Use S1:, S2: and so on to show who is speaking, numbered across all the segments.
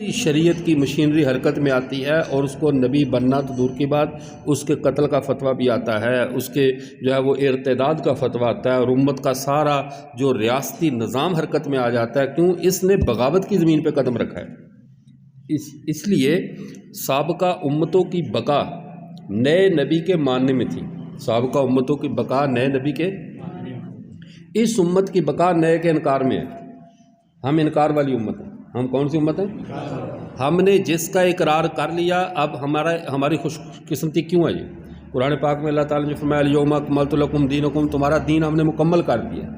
S1: شریعت کی مشینری حرکت میں آتی ہے اور اس کو نبی بننا تو دور کی بات، اس کے قتل کا فتویٰ بھی آتا ہے، اس کے جو ہے وہ ارتداد کا فتویٰ آتا ہے، اور امت کا سارا جو ریاستی نظام حرکت میں آ جاتا ہے۔ کیوں؟ اس نے بغاوت کی زمین پہ قدم رکھا ہے۔ اس لیے سابقہ امتوں کی بقا نئے نبی کے ماننے میں تھی۔ سابقہ امتوں کی بقا نئے نبی کے، اس امت کی بقا نئے کے انکار میں ہے۔ ہم انکار والی امت ہیں۔ ہم کون سی امت ہیں؟ ہم نے جس کا اقرار کر لیا، اب ہماری خوش قسمتی کیوں ہے؟ یہ قرآن پاک میں اللہ تعالیٰ نے فرمایا الیوم اکملت لکم دینکم، تمہارا دین ہم نے مکمل کر دیا۔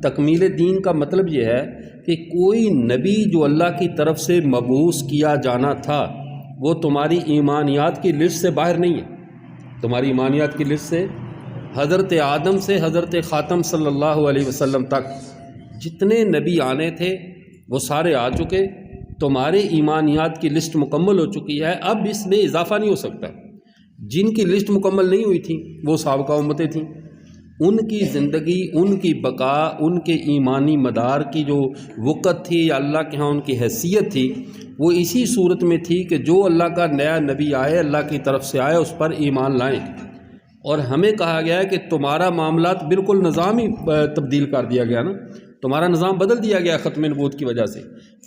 S1: تکمیل دین کا مطلب یہ ہے کہ کوئی نبی جو اللہ کی طرف سے مبعوث کیا جانا تھا وہ تمہاری ایمانیات کی لسٹ سے باہر نہیں ہے۔ تمہاری ایمانیات کی لسٹ سے حضرت آدم سے حضرت خاتم صلی اللہ علیہ وسلم تک جتنے نبی آنے تھے وہ سارے آ چکے، تمہارے ایمانیات کی لسٹ مکمل ہو چکی ہے، اب اس میں اضافہ نہیں ہو سکتا۔ جن کی لسٹ مکمل نہیں ہوئی تھی وہ سابقہ امتیں تھیں، ان کی زندگی، ان کی بقا، ان کے ایمانی مدار کی جو وقت تھی یا اللہ کے ہاں ان کی حیثیت تھی، وہ اسی صورت میں تھی کہ جو اللہ کا نیا نبی آئے، اللہ کی طرف سے آئے، اس پر ایمان لائیں۔ اور ہمیں کہا گیا ہے کہ تمہارا معاملات بالکل نظام ہی تبدیل کر دیا گیا نا، تمہارا نظام بدل دیا گیا ختم نبوت کی وجہ سے۔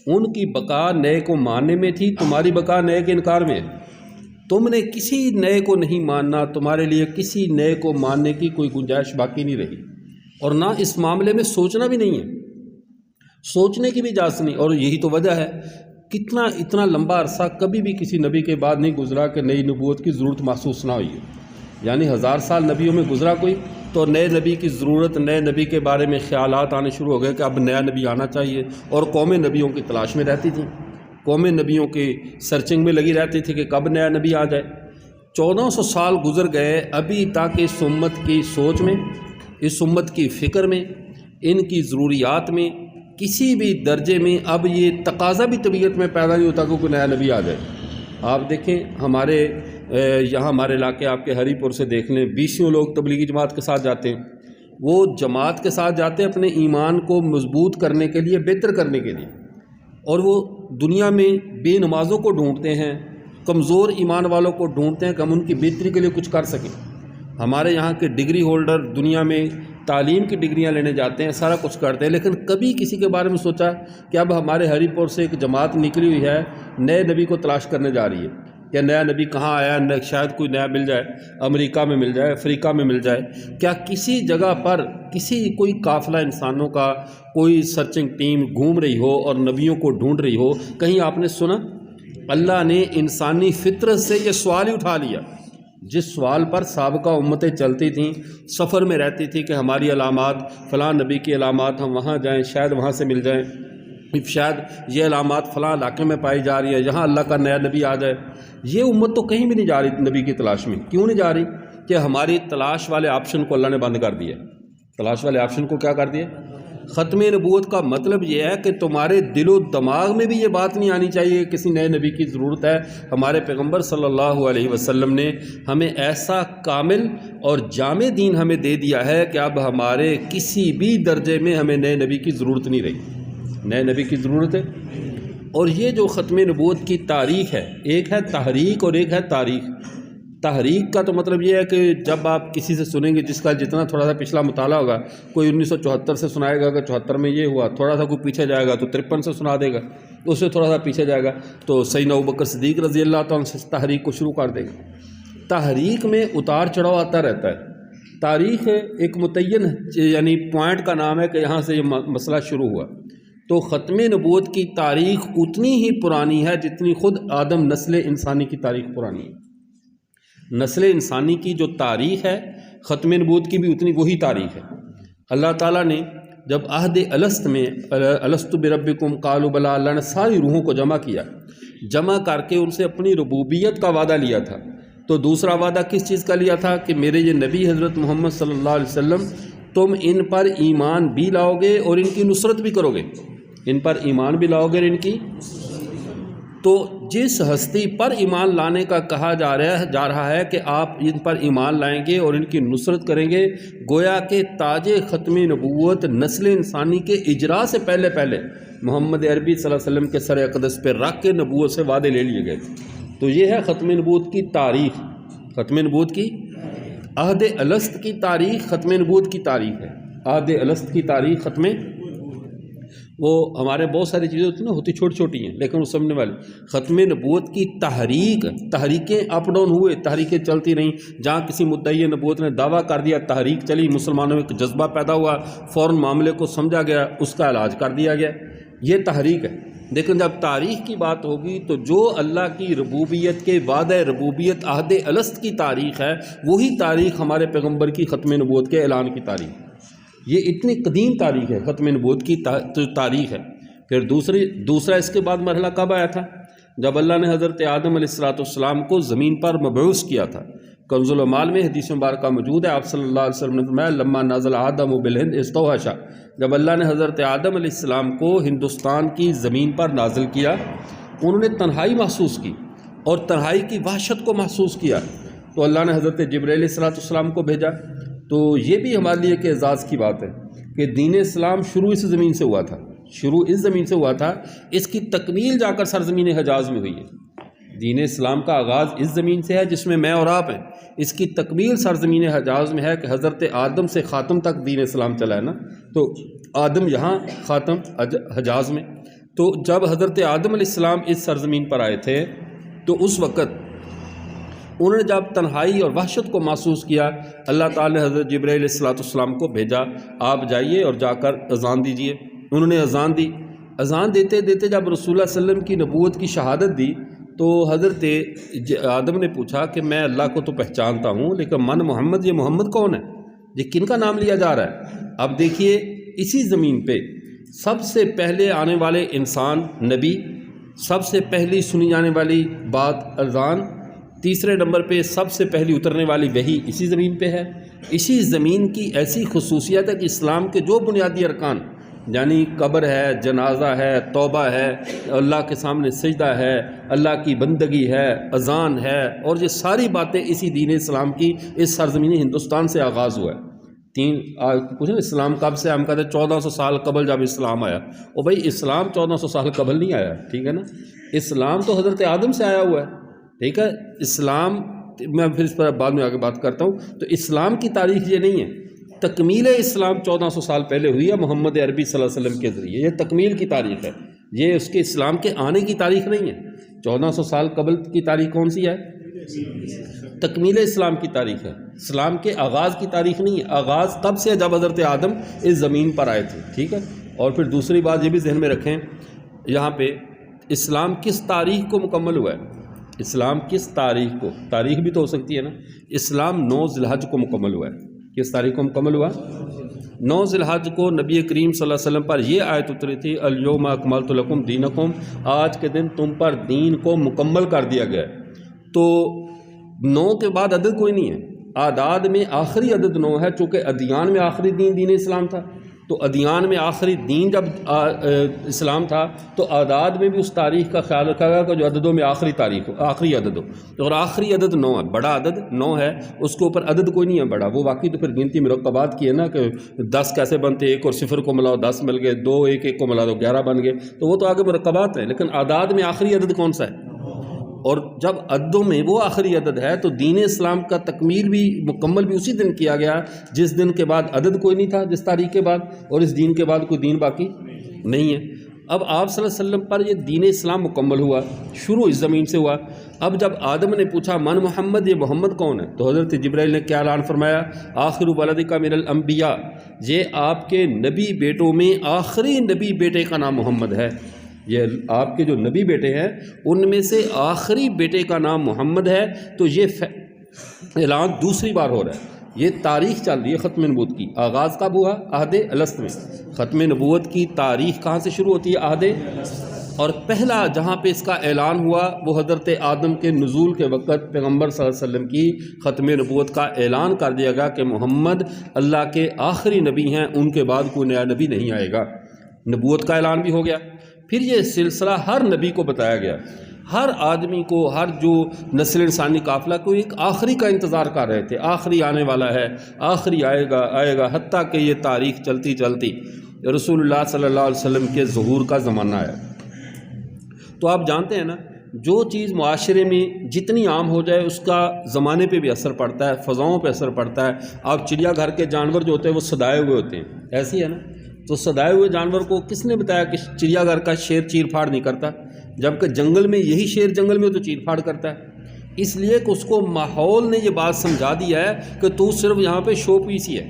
S1: ان کی بقا نئے کو ماننے میں تھی، تمہاری بقا نئے کے انکار میں ہے۔ تم نے کسی نئے کو نہیں ماننا، تمہارے لیے کسی نئے کو ماننے کی کوئی گنجائش باقی نہیں رہی، اور نہ اس معاملے میں سوچنا بھی نہیں ہے، سوچنے کی بھی اجازت نہیں۔ اور یہی تو وجہ ہے اتنا لمبا عرصہ کبھی بھی کسی نبی کے بعد نہیں گزرا کہ نئی نبوت کی ضرورت محسوس نہ ہوئی ہے۔ یعنی 1000 سال نبیوں میں گزرا کوئی تو نئے نبی کی ضرورت، نئے نبی کے بارے میں خیالات آنے شروع ہو گئے کہ اب نیا نبی آنا چاہیے، اور قومیں نبیوں کی تلاش میں رہتی تھیں، قومیں نبیوں کی سرچنگ میں لگی رہتی تھی کہ کب نیا نبی آ جائے۔ 1400 سال گزر گئے، ابھی تک اس امت کی سوچ میں، اس امت کی فکر میں، ان کی ضروریات میں کسی بھی درجے میں اب یہ تقاضا بھی طبیعت میں پیدا نہیں ہوتا کہ کوئی نیا نبی آ جائے۔ آپ دیکھیں ہمارے یہاں ہمارے علاقے آپ کے ہری پور سے دیکھ لیں، 20 لوگ تبلیغی جماعت کے ساتھ جاتے ہیں۔ وہ جماعت کے ساتھ جاتے ہیں اپنے ایمان کو مضبوط کرنے کے لیے، بہتر کرنے کے لیے، اور وہ دنیا میں بے نمازوں کو ڈھونڈتے ہیں، کمزور ایمان والوں کو ڈھونڈتے ہیں کہ ہم ان کی بہتری کے لیے کچھ کر سکیں۔ ہمارے یہاں کے ڈگری ہولڈر دنیا میں تعلیم کی ڈگریاں لینے جاتے ہیں، سارا کچھ کرتے ہیں، لیکن کبھی کسی کے بارے میں سوچا کہ اب ہمارے ہری پور سے ایک جماعت نکلی ہوئی ہے، نئے نبی کو تلاش کرنے جا رہی ہے، یا نیا نبی کہاں آیا، شاید کوئی نیا مل جائے، امریکہ میں مل جائے، افریقہ میں مل جائے۔ کیا کسی جگہ پر کوئی قافلہ انسانوں کا، کوئی سرچنگ ٹیم گھوم رہی ہو اور نبیوں کو ڈھونڈ رہی ہو؟ کہیں آپ نے سنا؟ اللہ نے انسانی فطرت سے یہ سوال ہی اٹھا لیا، جس سوال پر سابقہ امتیں چلتی تھیں، سفر میں رہتی تھی کہ ہماری علامات، فلاں نبی کی علامات، ہم وہاں جائیں، شاید وہاں سے مل جائیں، شاید یہ علامات فلاں علاقے میں پائی جا رہی ہے، یہاں اللہ کا نیا نبی آ جائے۔ یہ امت تو کہیں بھی نہیں جا رہی نبی کی تلاش میں۔ کیوں نہیں جا رہی؟ کہ ہماری تلاش والے آپشن کو اللہ نے بند کر دیا۔ تلاش والے آپشن کو کیا کر دیا؟ ختم نبوت کا مطلب یہ ہے کہ تمہارے دل و دماغ میں بھی یہ بات نہیں آنی چاہیے کہ کسی نئے نبی کی ضرورت ہے۔ ہمارے پیغمبر صلی اللہ علیہ وسلم نے ہمیں ایسا کامل اور جامع دین ہمیں دے دیا ہے کہ اب ہمارے کسی بھی درجے میں ہمیں نئے نبی کی ضرورت نہیں رہی، نئے نبی کی ضرورت ہے۔ اور یہ جو ختم نبوت کی تاریخ ہے، ایک ہے تحریک اور ایک ہے تاریخ۔ تحریک کا تو مطلب یہ ہے کہ جب آپ کسی سے سنیں گے جس کا جتنا تھوڑا سا پچھلا مطالعہ ہوگا، کوئی 1974 سے سنائے گا کہ 74 میں یہ ہوا، تھوڑا سا کوئی پیچھے جائے گا تو 53 سے سنا دے گا، اس سے تھوڑا سا پیچھے جائے گا تو سیدنا ابوبکر صدیق رضی اللہ تعالیٰ عنہ سے تحریک کو شروع کر دے گا۔ تحریک میں اتار چڑھاؤ آتا رہتا ہے۔ تاریخ ایک متعین یعنی پوائنٹ کا نام ہے کہ یہاں سے یہ مسئلہ شروع ہوا۔ تو ختم نبوت کی تاریخ اتنی ہی پرانی ہے جتنی خود آدم نسل انسانی کی تاریخ پرانی ہے۔ نسل انسانی کی جو تاریخ ہے ختم نبوت کی بھی اتنی وہی تاریخ ہے۔ اللہ تعالیٰ نے جب عہد الست میں الست بربکم قالوا بلی، اللہ نے ساری روحوں کو جمع کیا، جمع کر کے ان سے اپنی ربوبیت کا وعدہ لیا تھا۔ تو دوسرا وعدہ کس چیز کا لیا تھا؟ کہ میرے یہ نبی حضرت محمد صلی اللہ علیہ وسلم، تم ان پر ایمان بھی لاؤ گے اور ان کی نصرت بھی کرو گے، ان پر ایمان بھی لاؤ گے اور ان کی۔ تو جس ہستی پر ایمان لانے کا کہا جا رہا ہے کہ آپ ان پر ایمان لائیں گے اور ان کی نصرت کریں گے، گویا کہ تاج ختم نبوت نسل انسانی کے اجرا سے پہلے محمد عربی صلی اللہ علیہ وسلم کے سر اقدس پہ رکھ کے نبوت سے وعدے لے لیے گئے تھے۔ تو یہ ہے ختم نبوت کی تاریخ، ختم نبوت کی عہد الست کی تاریخ، ختم نبوت کی تاریخ ہے۔ عہد الست کی تاریخ ختم، وہ ہمارے بہت ساری چیزیں ہوتی چھوٹی چھوٹی ہیں لیکن وہ سمجھنے والی، ختم نبوت کی تحریکیں اپ ڈاؤن ہوئے، تحریکیں چلتی رہیں، جہاں کسی مدعی نبوت نے دعویٰ کر دیا، تحریک چلی، مسلمانوں میں ایک جذبہ پیدا ہوا، فوراً معاملے کو سمجھا گیا، اس کا علاج کر دیا گیا، یہ تحریک ہے۔ لیکن جب تاریخ کی بات ہوگی تو جو اللہ کی ربوبیت کے وعدہ ربوبیت عہد الست کی تاریخ ہے، وہی تاریخ ہمارے پیغمبر کی ختم نبوت کے اعلان کی تاریخ ہے۔ یہ اتنی قدیم تاریخ ہے، ختم نبوت کی تاریخ ہے۔ پھر دوسرا اس کے بعد مرحلہ کب آیا تھا؟ جب اللہ نے حضرت آدم علیہ السلام کو زمین پر مبعوث کیا تھا۔ کنز العمال میں حدیث مبارکہ موجود ہے، آپ صلی اللہ علیہ وسلم نے فرمایا لما نازل آدم بالہند استوحش، جب اللہ نے حضرت آدم علیہ السلام کو ہندوستان کی زمین پر نازل کیا، انہوں نے تنہائی محسوس کی اور تنہائی کی وحشت کو محسوس کیا، تو اللہ نے حضرت جبرائیل علیہ السلام کو بھیجا۔ تو یہ بھی ہمارے لیے کہ اعزاز کی بات ہے کہ دین اسلام شروع اس زمین سے ہوا تھا، اس کی تکمیل جا کر سرزمین حجاز میں ہوئی ہے۔ دین اسلام کا آغاز اس زمین سے ہے جس میں میں اور آپ ہیں، اس کی تکمیل سرزمین حجاز میں ہے کہ حضرت آدم سے خاتم تک دین اسلام چلا ہے نا، تو آدم یہاں، خاتم حجاز میں۔ تو جب حضرت آدم علیہ السلام اس سرزمین پر آئے تھے تو اس وقت انہوں نے جب تنہائی اور وحشت کو محسوس کیا، اللہ تعالی نے حضرت جبرائیل علیہ السلام کو بھیجا، آپ جائیے اور جا کر اذان دیجئے۔ انہوں نے اذان دی، اذان دیتے دیتے جب رسول اللہ صلی اللہ علیہ وسلم کی نبوت کی شہادت دی تو حضرت آدم نے پوچھا کہ میں اللہ کو تو پہچانتا ہوں لیکن من محمد، یہ محمد کون ہے؟ یہ کن کا نام لیا جا رہا ہے؟ اب دیکھیے اسی زمین پہ سب سے پہلے آنے والے انسان نبی، سب سے پہلی سنی جانے والی بات اذان، تیسرے نمبر پہ سب سے پہلی اترنے والی وحی اسی زمین پہ ہے۔ اسی زمین کی ایسی خصوصیت ہے کہ اسلام کے جو بنیادی ارکان یعنی قبر ہے، جنازہ ہے، توبہ ہے، اللہ کے سامنے سجدہ ہے، اللہ کی بندگی ہے، اذان ہے، اور یہ ساری باتیں اسی دین اسلام کی اس سرزمین ہندوستان سے آغاز ہوا ہے۔ پوچھیں اسلام کب سے؟ ہم کہتے ہیں 1400 سال قبل جب اسلام آیا۔ اور بھائی اسلام 1400 سال قبل نہیں آیا، ٹھیک ہے نا، اسلام تو حضرت آدم سے آیا ہوا ہے، ٹھیک ہے۔ اسلام میں پھر اس پر بعد میں آگے بات کرتا ہوں۔ تو اسلام کی تاریخ یہ نہیں ہے، تکمیل اسلام 1400 سال پہلے ہوئی ہے محمد عربی صلی اللہ علیہ وسلم کے ذریعے، یہ تکمیل کی تاریخ ہے، یہ اس کے اسلام کے آنے کی تاریخ نہیں ہے۔ 1400 سال قبل کی تاریخ کون سی ہے؟ تکمیل اسلام کی تاریخ ہے، اسلام کے آغاز کی تاریخ نہیں ہے۔ آغاز تب سے جب حضرت آدم اس زمین پر آئے تھے، ٹھیک ہے۔ اور پھر دوسری بات یہ بھی ذہن میں رکھیں، یہاں پہ اسلام کس تاریخ کو مکمل ہوا ہے؟ اسلام کس تاریخ کو؟ تاریخ بھی تو ہو سکتی ہے نا۔ اسلام 9 ذی الحج کو مکمل ہوا ہے۔ کس تاریخ کو مکمل ہوا؟ 9 ذی الحج کو نبی کریم صلی اللہ علیہ وسلم پر یہ آیت اتری تھی، الیوم اکملت لکم دینکم، آج کے دن تم پر دین کو مکمل کر دیا گیا ہے۔ تو 9 کے بعد عدد کوئی نہیں ہے، اعداد میں آخری عدد 9 ہے، چونکہ ادیان میں آخری دین دین اسلام تھا، تو ادیان میں آخری دین جب اسلام تھا تو اعداد میں بھی اس تاریخ کا خیال رکھا گیا کہ جو عددوں میں آخری تاریخ ہو، آخری عدد ہو، اور آخری عدد 9 ہے، بڑا عدد 9 ہے، اس کے اوپر عدد کوئی نہیں ہے بڑا۔ وہ واقعی تو پھر گنتی مرکبات کی ہے نا کہ 10 کیسے بنتے، 1 اور 0 کو ملاؤ 10 مل گئے، 2 1 کو ملا دو 11 بن گئے، تو وہ تو آگے مرکبات ہیں، لیکن اعداد میں آخری عدد کون سا ہے؟ اور جب عددوں میں وہ آخری عدد ہے تو دین اسلام کا تکمیل بھی مکمل بھی اسی دن کیا گیا جس دن کے بعد عدد کوئی نہیں تھا، جس تاریخ کے بعد، اور اس دین کے بعد کوئی دین باقی نہیں ہے۔ اب آپ صلی اللہ علیہ وسلم پر یہ دین اسلام مکمل ہوا، شروع اس زمین سے ہوا۔ اب جب آدم نے پوچھا من محمد، یہ محمد کون ہے؟ تو حضرت جبرائیل نے کیا اعلان فرمایا، آخر ولدک من الانبیاء، یہ آپ کے نبی بیٹوں میں آخری نبی بیٹے کا نام محمد ہے۔ یہ آپ کے جو نبی بیٹے ہیں ان میں سے آخری بیٹے کا نام محمد ہے۔ تو یہ اعلان دوسری بار ہو رہا ہے، یہ تاریخ چل رہی ہے ختم نبوت کی۔ آغاز کب ہوا؟ عہد الست میں۔ ختم نبوت کی تاریخ کہاں سے شروع ہوتی ہے؟ عہد، اور پہلا جہاں پہ اس کا اعلان ہوا وہ حضرت آدم کے نزول کے وقت پیغمبر صلی اللہ علیہ وسلم کی ختم نبوت کا اعلان کر دیا گیا کہ محمد اللہ کے آخری نبی ہیں، ان کے بعد کوئی نیا نبی نہیں آئے گا۔ نبوت کا اعلان بھی ہو گیا۔ پھر یہ سلسلہ ہر نبی کو بتایا گیا ہر آدمی کو، ہر جو نسل انسانی قافلہ کو ایک آخری کا انتظار کر رہے تھے، آخری آنے والا ہے، آخری آئے گا، حتیٰ کہ یہ تاریخ چلتی چلتی رسول اللہ صلی اللہ علیہ وسلم کے ظہور کا زمانہ ہے۔ تو آپ جانتے ہیں نا، جو چیز معاشرے میں جتنی عام ہو جائے اس کا زمانے پہ بھی اثر پڑتا ہے، فضاؤں پہ اثر پڑتا ہے۔ آپ چڑیا گھر کے جانور جو ہوتے ہیں وہ صدائے ہوئے ہوتے ہیں، ایسی ہے نا، تو صدائے ہوئے جانور کو کس نے بتایا کہ چڑیا گھر کا شیر چیر پھاڑ نہیں کرتا، جبکہ جنگل میں یہی شیر جنگل میں تو چیر پھاڑ کرتا ہے۔ اس لیے کہ اس کو ماحول نے یہ بات سمجھا دیا ہے کہ تو صرف یہاں پہ شو پیس ہی ہے،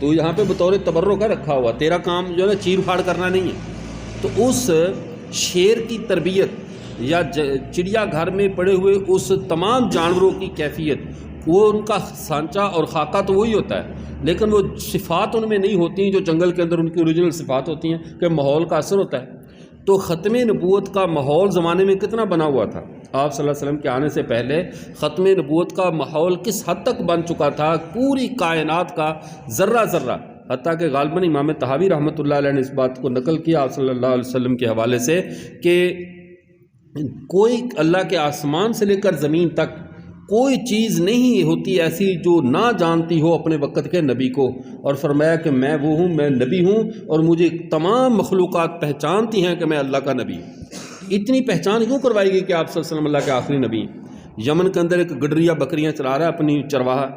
S1: تو یہاں پہ بطور تبرک کا رکھا ہوا، تیرا کام جو ہے نا چیر پھاڑ کرنا نہیں ہے۔ تو اس شیر کی تربیت یا چڑیا گھر میں پڑے ہوئے اس تمام جانوروں کی کیفیت، وہ ان کا سانچہ اور خاکہ تو وہی ہوتا ہے، لیکن وہ صفات ان میں نہیں ہوتی جو جنگل کے اندر ان کی اوریجنل صفات ہوتی ہیں کہ ماحول کا اثر ہوتا ہے۔ تو ختم نبوت کا ماحول زمانے میں کتنا بنا ہوا تھا؟ آپ صلی اللہ علیہ وسلم کے آنے سے پہلے ختم نبوت کا ماحول کس حد تک بن چکا تھا؟ پوری کائنات کا ذرہ ذرہ، حتیٰ کہ غالباً امام طحاوی رحمۃ اللہ علیہ نے اس بات کو نقل کیا آپ صلی اللہ علیہ وسلم کے حوالے سے کہ کوئی اللہ کے آسمان سے لے کر زمین تک کوئی چیز نہیں ہوتی ایسی جو نہ جانتی ہو اپنے وقت کے نبی کو، اور فرمایا کہ میں وہ ہوں، میں نبی ہوں، اور مجھے تمام مخلوقات پہچانتی ہیں کہ میں اللہ کا نبی ہوں۔ اتنی پہچان کیوں کروائی گئی کہ آپ صلی اللہ علیہ وسلم اللہ کے آخری نبی ہیں؟ یمن کے اندر ایک گڈریا بکریاں چلا رہا ہے اپنی چرواہا،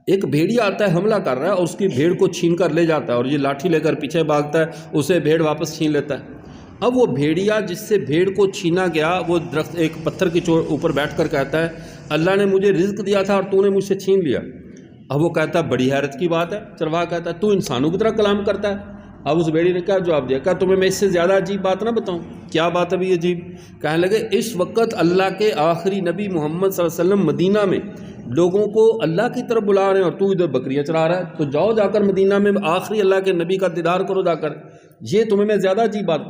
S1: ایک بھیڑیا آتا ہے، حملہ کر رہا ہے اور اس کی بھیڑ کو چھین کر لے جاتا ہے، اور یہ لاٹھی لے کر پیچھے بھاگتا ہے، اسے بھیڑ واپس چھین لیتا ہے۔ اب وہ بھیڑیا جس سے بھیڑ کو چھینا گیا، وہ درخت ایک پتھر کے اوپر بیٹھ کر کہتا ہے اللہ نے مجھے رزق دیا تھا اور تو نے مجھ سے چھین لیا۔ اب وہ کہتا ہے بڑی حیرت کی بات ہے، چرواہا کہتا ہے تو انسانوں کی طرح کلام کرتا ہے۔ اب اس بھیڑی نے کیا جواب دیا؟ کہا تمہیں میں اس سے زیادہ عجیب بات نہ بتاؤں؟ کیا بات ہے بھی عجیب؟ کہنے لگے اس وقت اللہ کے آخری نبی محمد صلی اللہ علیہ وسلم مدینہ میں لوگوں کو اللہ کی طرف بلا رہے ہیں اور تو ادھر بکریاں چلا رہا ہے، تو جاؤ جا کر مدینہ میں آخری اللہ کے نبی کا دیدار کرو جا کر، یہ تمہیں میں زیادہ عجیب بات۔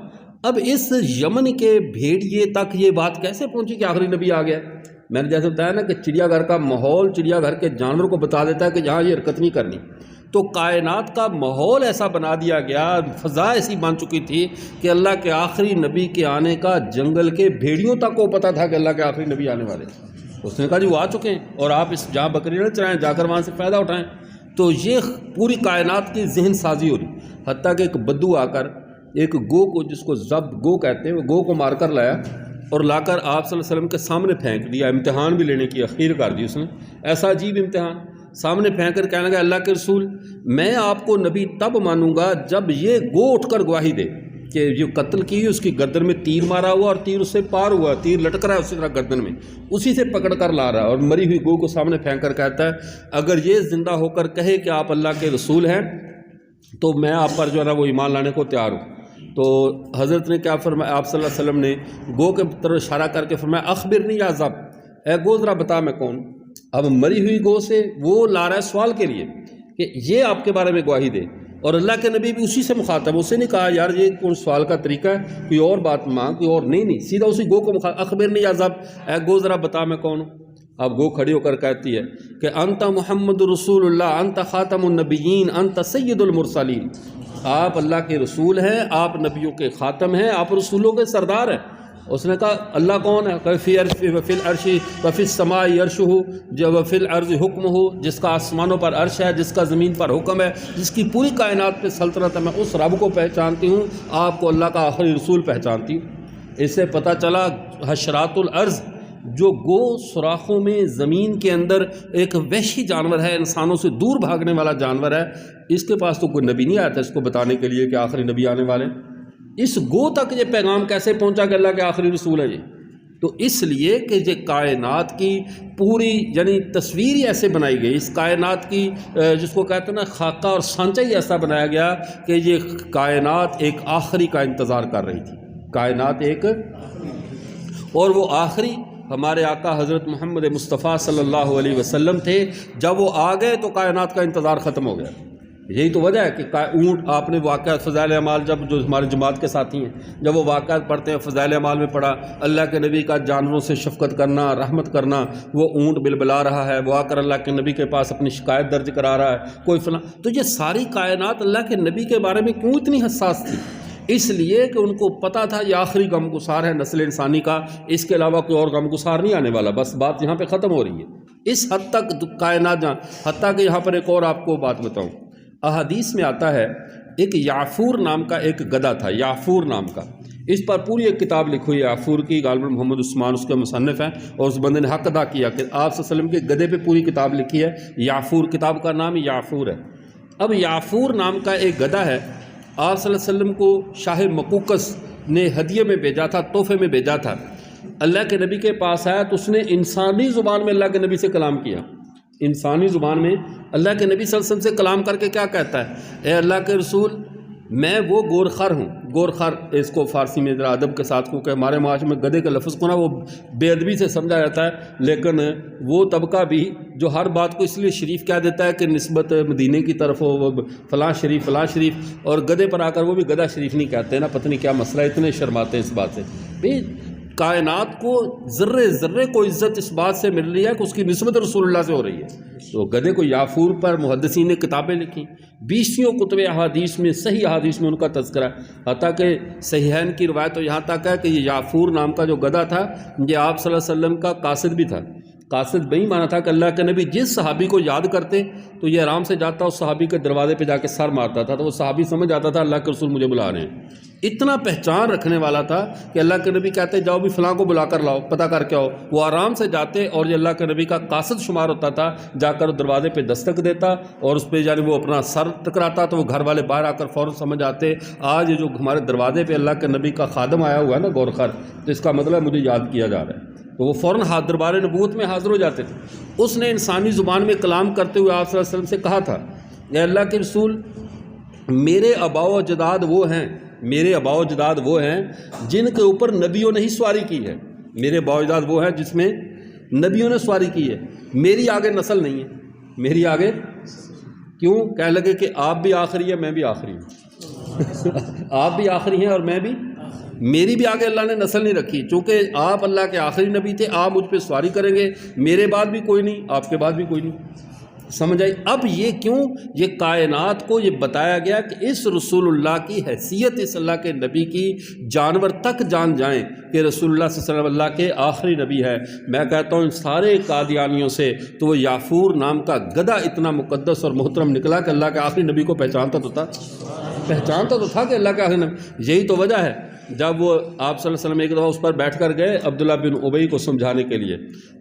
S1: اب اس یمن کے بھیڑیے تک یہ بات کیسے پہنچی کہ آخری نبی آ گیا؟ میں نے جیسے بتایا نا کہ چڑیا گھر کا ماحول چڑیا گھر کے جانور کو بتا دیتا ہے کہ جہاں یہ حرکت نہیں کرنی، تو کائنات کا ماحول ایسا بنا دیا گیا، فضا ایسی بن چکی تھی کہ اللہ کے آخری نبی کے آنے کا جنگل کے بھیڑیوں تک کو پتہ تھا کہ اللہ کے آخری نبی آنے والے۔ اس نے کہا جی وہ آ چکے ہیں اور آپ اس جہاں بکری نہ چرائیں، جا کر وہاں سے فائدہ اٹھائیں۔ تو یہ پوری کائنات کی ذہن سازی ہو رہی، حتیٰ کہ ایک بدو آ کر ایک گو کو، جس کو ضبط گو کہتے ہیں، وہ گو کو مار کر لایا اور لا کر آپ صلی اللہ علیہ وسلم کے سامنے پھینک دیا۔ امتحان بھی لینے کی اخیر کر دی اس نے، ایسا عجیب امتحان، سامنے پھینک کر کہنے لگا اللہ کے رسول میں آپ کو نبی تب مانوں گا جب یہ گو اٹھ کر گواہی دے کہ جو قتل کی اس کی گردن میں تیر مارا ہوا اور تیر اس سے پار ہوا، تیر لٹک رہا ہے اسی طرح گردن میں، اسی سے پکڑ کر لا رہا ہے، اور مری ہوئی گو کو سامنے پھینک کر کہتا ہے اگر یہ زندہ ہو کر کہے کہ آپ اللہ کے رسول ہیں تو میں آپ پر جو ہے نا وہ ایمان لانے کو تیار ہوں۔ تو حضرت نے کیا فرمایا، آپ صلی اللہ علیہ وسلم نے گو کے طرف اشارہ کر کے فرمایا اخبرنی یا ضب، اے گو ذرا بتا میں کون۔ اب مری ہوئی گو سے وہ لا رہا ہے سوال کے لیے کہ یہ آپ کے بارے میں گواہی دے، اور اللہ کے نبی بھی اسی سے مخاطب، اسے نہیں کہا یار یہ کون سوال کا طریقہ ہے، کوئی اور بات مانگ، کوئی اور نہیں، سیدھا اسی گو کو مخاطب، اخبرنی یا ضب، اے گو ذرا بتا میں کون ہوں۔ اب گو کھڑی ہو کر کہتی ہے کہ انت محمد رسول اللہ، انت خاتم النبیین، انت سید المرسلین، آپ اللہ کے رسول ہیں، آپ نبیوں کے خاتم ہیں، آپ رسولوں کے سردار ہیں۔ اس نے کہا اللہ کون ہے؟ کہ فی العرش وفی السماء عرشہ وفی الارض حکمہ، جس کا آسمانوں پر عرش ہے، جس کا زمین پر حکم ہے، جس کی پوری کائنات پہ سلطنت ہے، میں اس رب کو پہچانتی ہوں، آپ کو اللہ کا آخری رسول پہچانتی ہوں۔ اس سے پتہ چلا حشرات الارض جو گو سوراخوں میں زمین کے اندر ایک وحشی جانور ہے، انسانوں سے دور بھاگنے والا جانور ہے، اس کے پاس تو کوئی نبی نہیں آیا تھا اس کو بتانے کے لیے کہ آخری نبی آنے والے۔ اس گو تک یہ پیغام کیسے پہنچا کہ اللہ کے آخری رسول ہے یہ؟ تو اس لیے کہ یہ کائنات کی پوری یعنی تصویر ہی ایسے بنائی گئی، اس کائنات کی جس کو کہتے ہیں نا خاکہ اور سانچہ ہی ایسا بنایا گیا کہ یہ کائنات ایک آخری کا انتظار کر رہی تھی، کائنات ایک، اور وہ آخری ہمارے آقا حضرت محمد مصطفیٰ صلی اللہ علیہ وسلم تھے۔ جب وہ آ گئے تو کائنات کا انتظار ختم ہو گیا۔ یہی تو وجہ ہے کہ اونٹ، آپ نے واقعات فضائل اعمال جب جو ہمارے جماعت کے ساتھی ہیں جب وہ واقعات پڑھتے ہیں، فضائل اعمال میں پڑھا اللہ کے نبی کا جانوروں سے شفقت کرنا، رحمت کرنا، وہ اونٹ بلبلا رہا ہے، وہ آ کر اللہ کے نبی کے پاس اپنی شکایت درج کرا رہا ہے، کوئی فلاں، تو یہ ساری کائنات اللہ کے نبی کے بارے میں کیوں اتنی حساس تھی؟ اس لیے کہ ان کو پتہ تھا یہ آخری غمگسار ہے نسل انسانی کا، اس کے علاوہ کوئی اور غمگسار نہیں آنے والا، بس بات یہاں پہ ختم ہو رہی ہے۔ اس حد تک کائنات جہاں، حتیٰ کہ یہاں پر ایک اور آپ کو بات بتاؤں، احادیث میں آتا ہے ایک یعفور نام کا ایک گدھا تھا، یعفور نام کا، اس پر پوری ایک کتاب لکھی ہوئی ہے یعفور کی، غالباً محمد عثمان اس کے مصنف ہیں، اور اس بندے نے حق ادا کیا کہ آپ صلی اللہ علیہ وسلم کے گدھے پہ پوری کتاب لکھی ہے، یعفور، کتاب کا نام یعفور ہے۔ اب یعفور نام کا ایک گدھا ہے، آپ صلی اللہ علیہ وسلم کو شاہ مقوقس نے ہدیے میں بھیجا تھا، تحفے میں بھیجا تھا۔ اللہ کے نبی کے پاس آیا تو اس نے انسانی زبان میں اللہ کے نبی سے کلام کیا، انسانی زبان میں اللہ کے نبی صلی اللہ علیہ وسلم سے کلام کر کے کیا کہتا ہے، اے اللہ کے رسول، میں وہ گورخر ہوں۔ گورخر اس کو فارسی میں ذرا ادب کے ساتھ کو کہ ہمارے معاشرے میں گدھے کا لفظ کو نا وہ بے ادبی سے سمجھا جاتا ہے، لیکن وہ طبقہ بھی جو ہر بات کو اس لیے شریف کہہ دیتا ہے کہ نسبت مدینے کی طرف ہو، وہ فلاں شریف فلاں شریف، اور گدھے پر آ کر وہ بھی گدھا شریف نہیں کہتے نا، پتہ نہیں کیا مسئلہ ہے، اتنے شرماتے ہیں اس بات سے۔ بھئی کائنات کو ذرے ذرے کو عزت اس بات سے مل رہی ہے کہ اس کی نسبت رسول اللہ سے ہو رہی ہے۔ تو گدھے کو یعفور پر محدثین نے کتابیں لکھی، 20 کتب احادیث میں، صحیح احادیث میں ان کا تذکرہ ہے، حتیٰ کہ صحیحین کی روایت تو یہاں تک ہے کہ یہ یعفور نام کا جو گدھا تھا یہ آپ صلی اللہ علیہ وسلم کا قاصد بھی تھا۔ قاصد بہی مانا تھا کہ اللہ کے نبی جس صحابی کو یاد کرتے تو یہ آرام سے جاتا، اس صحابی کے دروازے پہ جا کے سر مارتا تھا، تو وہ صحابی سمجھ جاتا تھا اللہ کے رسول مجھے بلا رہے ہیں۔ اتنا پہچان رکھنے والا تھا کہ اللہ کے نبی کہتے جاؤ بھی فلاں کو بلا کر لاؤ، پتہ کر کے آؤ، وہ آرام سے جاتے، اور یہ اللہ کے نبی کا قاصد شمار ہوتا تھا، جا کر دروازے پہ دستک دیتا اور اس پہ یعنی وہ اپنا سر ٹکراتا تو وہ گھر والے باہر آ کر فوراً سمجھ آتے آج جو ہمارے دروازے پہ اللہ کے نبی کا خادم آیا ہوا ہے نا گورخر، تو اس کا مطلب مجھے یاد کیا جا رہا ہے، تو وہ فوراً دربار نبوت میں حاضر ہو جاتے تھے۔ اس نے انسانی زبان میں کلام کرتے ہوئے آپ صلی اللہ علیہ وسلم سے کہا تھا، اے اللہ کے رسول، میرے آباء و اجداد وہ ہیں، میرے آباء و اجداد وہ ہیں جن کے اوپر نبیوں نے ہی سواری کی ہے، میرے آباء و اجداد وہ ہیں جس میں نبیوں نے سواری کی ہے، میری آگے نسل نہیں ہے، میری آگے کیوں؟ کہنے لگے کہ آپ بھی آخری ہیں، میں بھی آخری ہوں آپ بھی آخری ہیں اور میں بھی، میری بھی آگے اللہ نے نسل نہیں رکھی، چونکہ آپ اللہ کے آخری نبی تھے، آپ مجھ پہ سواری کریں گے، میرے بعد بھی کوئی نہیں، آپ کے بعد بھی کوئی نہیں۔ سمجھ آئی؟ اب یہ کیوں؟ یہ کائنات کو یہ بتایا گیا کہ اس رسول اللہ کی حیثیت، اس اللہ کے نبی کی جانور تک جان جائیں کہ رسول اللہ صلی اللہ علیہ وسلم اللہ کے آخری نبی ہے۔ میں کہتا ہوں ان سارے قادیانیوں سے تو وہ یعفور نام کا گدھا اتنا مقدس اور محترم نکلا کہ اللہ کے آخری نبی کو پہچانتا تو تھا کہ اللہ کے آخری نبی۔ یہی تو وجہ ہے جب وہ آپ صلی اللہ علیہ وسلم ایک دفعہ اس پر بیٹھ کر گئے عبداللہ بن ابی کو سمجھانے کے لیے،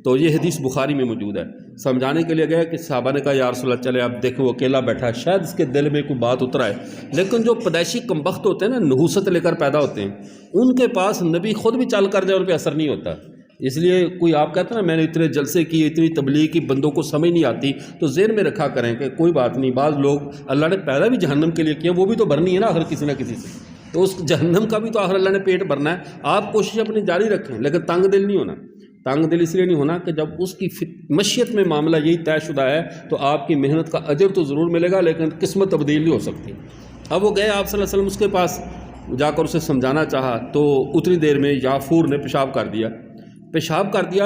S1: تو یہ حدیث بخاری میں موجود ہے، سمجھانے کے لیے گئے کہ صحابہ نے کہا یا رسول اللہ چلے اب دیکھو وہ اکیلا بیٹھا ہے، شاید اس کے دل میں کوئی بات اترا ہے، لیکن جو پیدائشی کمبخت ہوتے ہیں نا، نحوست لے کر پیدا ہوتے ہیں، ان کے پاس نبی خود بھی چل کر جائے ان پہ اثر نہیں ہوتا۔ اس لیے کوئی آپ کہتے ہیں نا میں نے اتنے جلسے کیے، اتنی تبلیغ کی، بندوں کو سمجھ نہیں آتی، تو ذہن میں رکھا کریں کہ کوئی بات نہیں، بعض لوگ اللہ نے پیدا بھی جہنم کے لیے کیا، وہ بھی تو بھرنی ہے نا آخر کسی نہ کسی سے، تو اس جہنم کا بھی تو آخر اللہ نے پیٹ بھرنا ہے۔ آپ کوشش اپنی جاری رکھیں، لیکن تنگ دل نہیں ہونا۔ تنگ دل اس لیے نہیں ہونا کہ جب اس کی مشیت میں معاملہ یہی طے شدہ ہے تو آپ کی محنت کا اجر تو ضرور ملے گا، لیکن قسمت تبدیل نہیں ہو سکتی۔ اب وہ گئے آپ صلی اللہ علیہ وسلم اس کے پاس جا کر اسے سمجھانا چاہا، تو اتنی دیر میں یعفور نے پیشاب کر دیا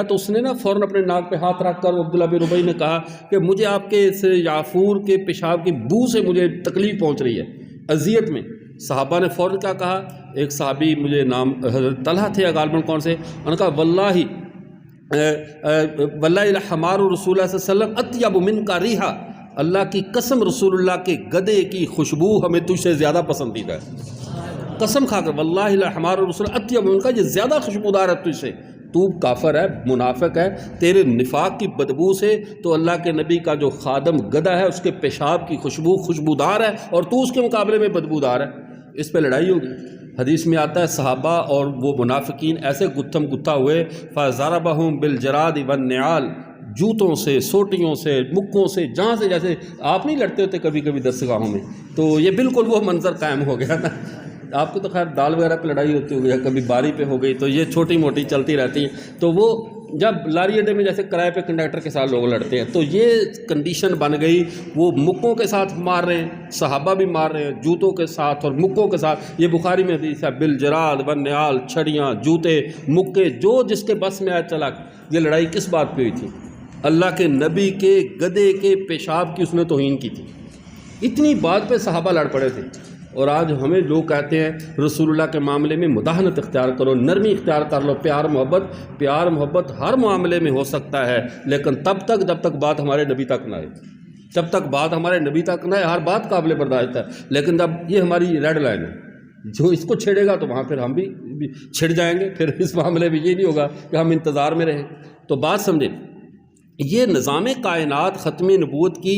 S1: تو اس نے نا فوراً اپنے ناک پہ ہاتھ رکھ کر عبداللہ بن ابی نے کہا کہ مجھے آپ کے اس یعفور کے پیشاب کی بو سے مجھے تکلیف پہنچ رہی ہے، اذیت میں۔ صحابہ نے فوراً کیا کہا، ایک صحابی مجھے نام حضرت طلحہ تھے یا غالباً کون سے، انہوں نے کہا واللہ الحمار رسول اللہ صلی اللہ علیہ وسلم اطیب من کا ریحا، اللہ کی قسم رسول اللہ کے گدھے کی خوشبو ہمیں تجھ سے زیادہ پسندیدہ ہے، قسم کھا کر واللہ الحمار رسول اطیب من کا، یہ زیادہ خوشبودار ہے تجھ سے، تو کافر ہے، منافق ہے، تیرے نفاق کی بدبو سے تو اللہ کے نبی کا جو خادم گدھا ہے اس کے پیشاب کی خوشبو خوشبودار ہے اور تو اس کے مقابلے میں بدبودار ہے۔ اس پہ لڑائی ہوگی۔ حدیث میں آتا ہے صحابہ اور وہ منافقین ایسے گتھم گتھا ہوئے، فَضَرَبَهُمْ بِالْجَرَادِ وَالنِّعَالِ، جوتوں سے، سوٹیوں سے، مکوں سے، جہاں سے، جیسے آپ نہیں لڑتے ہوتے کبھی کبھی درسگاہوں میں، تو یہ بالکل وہ منظر قائم ہو گیا تھا۔ آپ کو تو خیر دال وغیرہ پہ لڑائی ہوتی ہوگی یا کبھی باری پہ ہو گئی، تو یہ چھوٹی موٹی چلتی رہتی ہیں۔ تو وہ جب لاری اڈے میں جیسے کرائے پہ کنڈکٹر کے ساتھ لوگ لڑتے ہیں، تو یہ کنڈیشن بن گئی، وہ مکوں کے ساتھ مار رہے ہیں، صحابہ بھی مار رہے ہیں جوتوں کے ساتھ اور مکوں کے ساتھ۔ یہ بخاری میں حدیث ہے، بالجراد والنعال، چھڑیاں، جوتے، مکے، جو جس کے بس میں آیا چلا۔ یہ لڑائی کس بات پہ ہوئی تھی؟ اللہ کے نبی کے گدھے کے پیشاب کی اس نے توہین کی تھی، اتنی بات پہ صحابہ لڑ پڑے تھے۔ اور آج ہمیں لوگ کہتے ہیں رسول اللہ کے معاملے میں مداحنت اختیار کرو، نرمی اختیار کر لو، پیار محبت ہر معاملے میں ہو سکتا ہے، لیکن تب تک جب تک بات ہمارے نبی تک نہ آئے، جب تک بات ہمارے نبی تک نہ آئے ہر بات قابل برداشت ہے، لیکن جب یہ ہماری ریڈ لائن ہے، جو اس کو چھیڑے گا تو وہاں پھر ہم بھی چھڑ جائیں گے، پھر اس معاملے میں یہ نہیں ہوگا کہ ہم انتظار میں رہیں۔ تو بات سمجھیں، یہ نظام کائنات ختم نبوت کی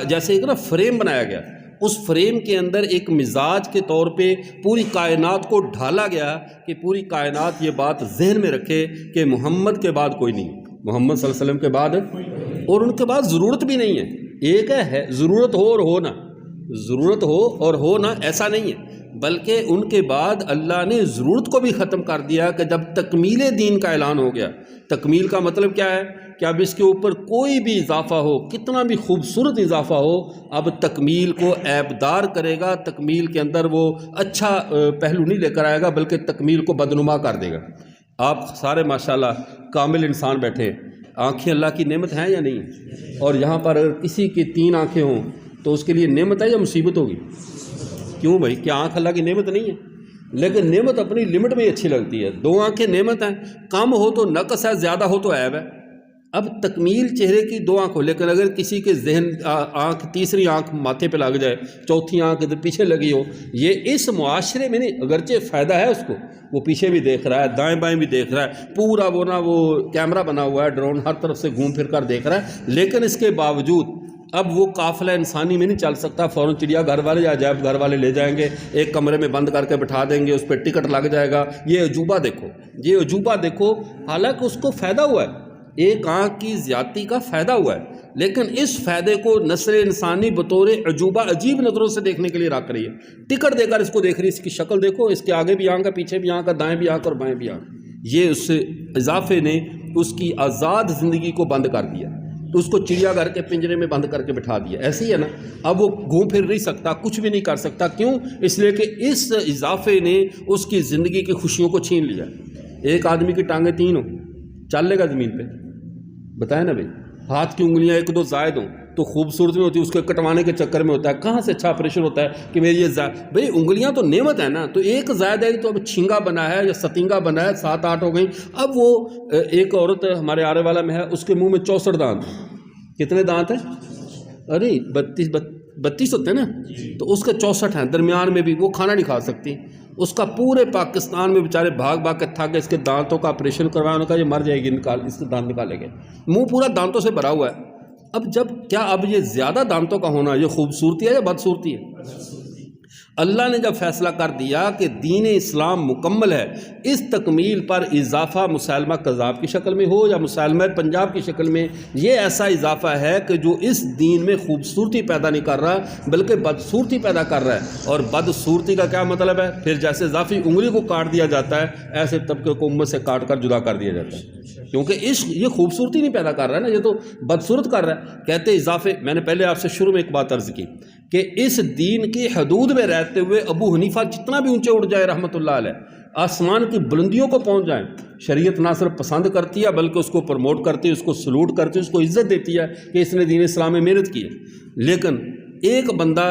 S1: جیسے ایک فریم بنایا گیا، اس فریم کے اندر ایک مزاج کے طور پہ پوری کائنات کو ڈھالا گیا کہ پوری کائنات یہ بات ذہن میں رکھے کہ محمد کے بعد کوئی نہیں، محمد صلی اللہ علیہ وسلم کے بعد، اور ان کے بعد ضرورت بھی نہیں ہے۔ ایک ہے ضرورت ہو اور ہونا، ضرورت ہو اور ہونا ایسا نہیں ہے، بلکہ ان کے بعد اللہ نے ضرورت کو بھی ختم کر دیا کہ جب تکمیل دین کا اعلان ہو گیا۔ تکمیل کا مطلب کیا ہے کہ اب اس کے اوپر کوئی بھی اضافہ ہو، کتنا بھی خوبصورت اضافہ ہو، اب تکمیل کو عیبدار کرے گا، تکمیل کے اندر وہ اچھا پہلو نہیں لے کر آئے گا بلکہ تکمیل کو بدنما کر دے گا۔ آپ سارے ماشاءاللہ کامل انسان بیٹھے، آنکھیں اللہ کی نعمت ہیں یا نہیں؟ اور یہاں پر اگر کسی کی 3 آنکھیں ہوں تو اس کے لیے نعمت ہے یا مصیبت ہوگی؟ کیوں بھائی، کیا آنکھ اللہ کی نعمت نہیں ہے؟ لیکن نعمت اپنی لمٹ میں اچھی لگتی ہے۔ 2 آنکھیں نعمت ہیں، کم ہو تو نقص ہے، زیادہ ہو تو عیب ہے۔ اب تکمیل چہرے کی 2 آنکھ ہو، لیکن اگر کسی کے ذہن آنکھ، تیسری آنکھ ماتھے پہ لگ جائے، چوتھی آنکھ ادھر پیچھے لگی ہو، یہ اس معاشرے میں نہیں، اگرچہ فائدہ ہے اس کو، وہ پیچھے بھی دیکھ رہا ہے، دائیں بائیں بھی دیکھ رہا ہے، پورا وہ کیمرہ بنا ہوا ہے، ڈرون ہر طرف سے گھوم پھر کر دیکھ رہا ہے، لیکن اس کے باوجود اب وہ قافلہ انسانی میں نہیں چل سکتا۔ فوراً چڑیا گھر والے یا عجائب گھر والے لے جائیں گے، ایک کمرے میں بند کر کے بٹھا دیں گے، اس پہ ٹکٹ لگ جائے گا، یہ عجوبہ دیکھو، یہ عجوبہ دیکھو، حالانکہ اس کو فائدہ ہوا ہے، ایک آنکھ کی زیادتی کا فائدہ ہوا ہے، لیکن اس فائدے کو نسل انسانی بطور عجوبہ عجیب نظروں سے دیکھنے کے لیے رکھ رہی ہے۔ ٹکٹ دے کر اس کو دیکھ رہی ہے، اس کی شکل دیکھو، اس کے آگے بھی آنکھ ہے، پیچھے بھی آنکھ ہے، دائیں بھی آنکھ اور بائیں بھی آنکھ۔ یہ اس اضافے نے اس کی آزاد زندگی کو بند کر دیا، تو اس کو چڑیا گھر کے پنجرے میں بند کر کے بٹھا دیا۔ ایسے ہی ہے نا، اب وہ گھوم پھر نہیں سکتا، کچھ بھی نہیں کر سکتا، کیوں؟ اس لیے کہ اس اضافے نے اس کی زندگی کی خوشیوں کو چھین لیا۔ ایک آدمی کی ٹانگیں 3 ہوں، چل لے گا زمین پہ؟ بتائیں نا بھائی، ہاتھ کی انگلیاں 1-2 زائد ہوں تو خوبصورت نہیں ہوتی، اس کے کٹوانے کے چکر میں ہوتا ہے، کہاں سے اچھا آپریشن ہوتا ہے کہ میری یہ بھائی انگلیاں تو نعمت ہے نا، تو ایک زائد ہے تو اب چھینگا بنا ہے یا ستینگا بنا ہے، 7-8 ہو گئی۔ اب وہ ایک عورت ہمارے آرے والا میں ہے، اس کے منہ میں 64 دانت ہیں۔ کتنے دانت ہیں؟ ارے 32 ہوتے ہیں نا، تو اس کے 64 ہیں، درمیان میں بھی وہ کھانا نہیں کھا سکتی۔ اس کا پورے پاکستان میں بیچارے بھاگ بھاگ کے تھک گئے، اس کے دانتوں کا آپریشن کروایا، انہوں نے کہا یہ مر جائے گی، اس کے دانت نکالے گئے، منہ پورا دانتوں سے بھرا ہوا ہے۔ اب یہ زیادہ دانتوں کا ہونا یہ خوبصورتی ہے یا بدصورتی ہے؟ اللہ نے جب فیصلہ کر دیا کہ دین اسلام مکمل ہے، اس تکمیل پر اضافہ مسلمہ کذاب کی شکل میں ہو یا مسلمہ پنجاب کی شکل میں، یہ ایسا اضافہ ہے کہ جو اس دین میں خوبصورتی پیدا نہیں کر رہا بلکہ بدصورتی پیدا کر رہا ہے۔ اور بدصورتی کا کیا مطلب ہے؟ پھر جیسے اضافی انگلی کو کاٹ دیا جاتا ہے، ایسے طبقے کو امت سے کاٹ کر جدا کر دیا جاتا ہے، کیونکہ یہ خوبصورتی نہیں پیدا کر رہا ہے نا، یہ تو بدصورت کر رہا ہے۔ کہتے اضافے، میں نے پہلے آپ سے شروع میں ایک بات عرض کی کہ اس دین کی حدود میں رہتے ہوئے ابو حنیفہ جتنا بھی اونچے اٹھ جائے رحمۃ اللہ علیہ، آسمان کی بلندیوں کو پہنچ جائیں، شریعت نہ صرف پسند کرتی ہے بلکہ اس کو پروموٹ کرتی ہے، اس کو سلوٹ کرتی ہے، اس کو عزت دیتی ہے کہ اس نے دین اسلام میں محنت کی ہے۔ لیکن ایک بندہ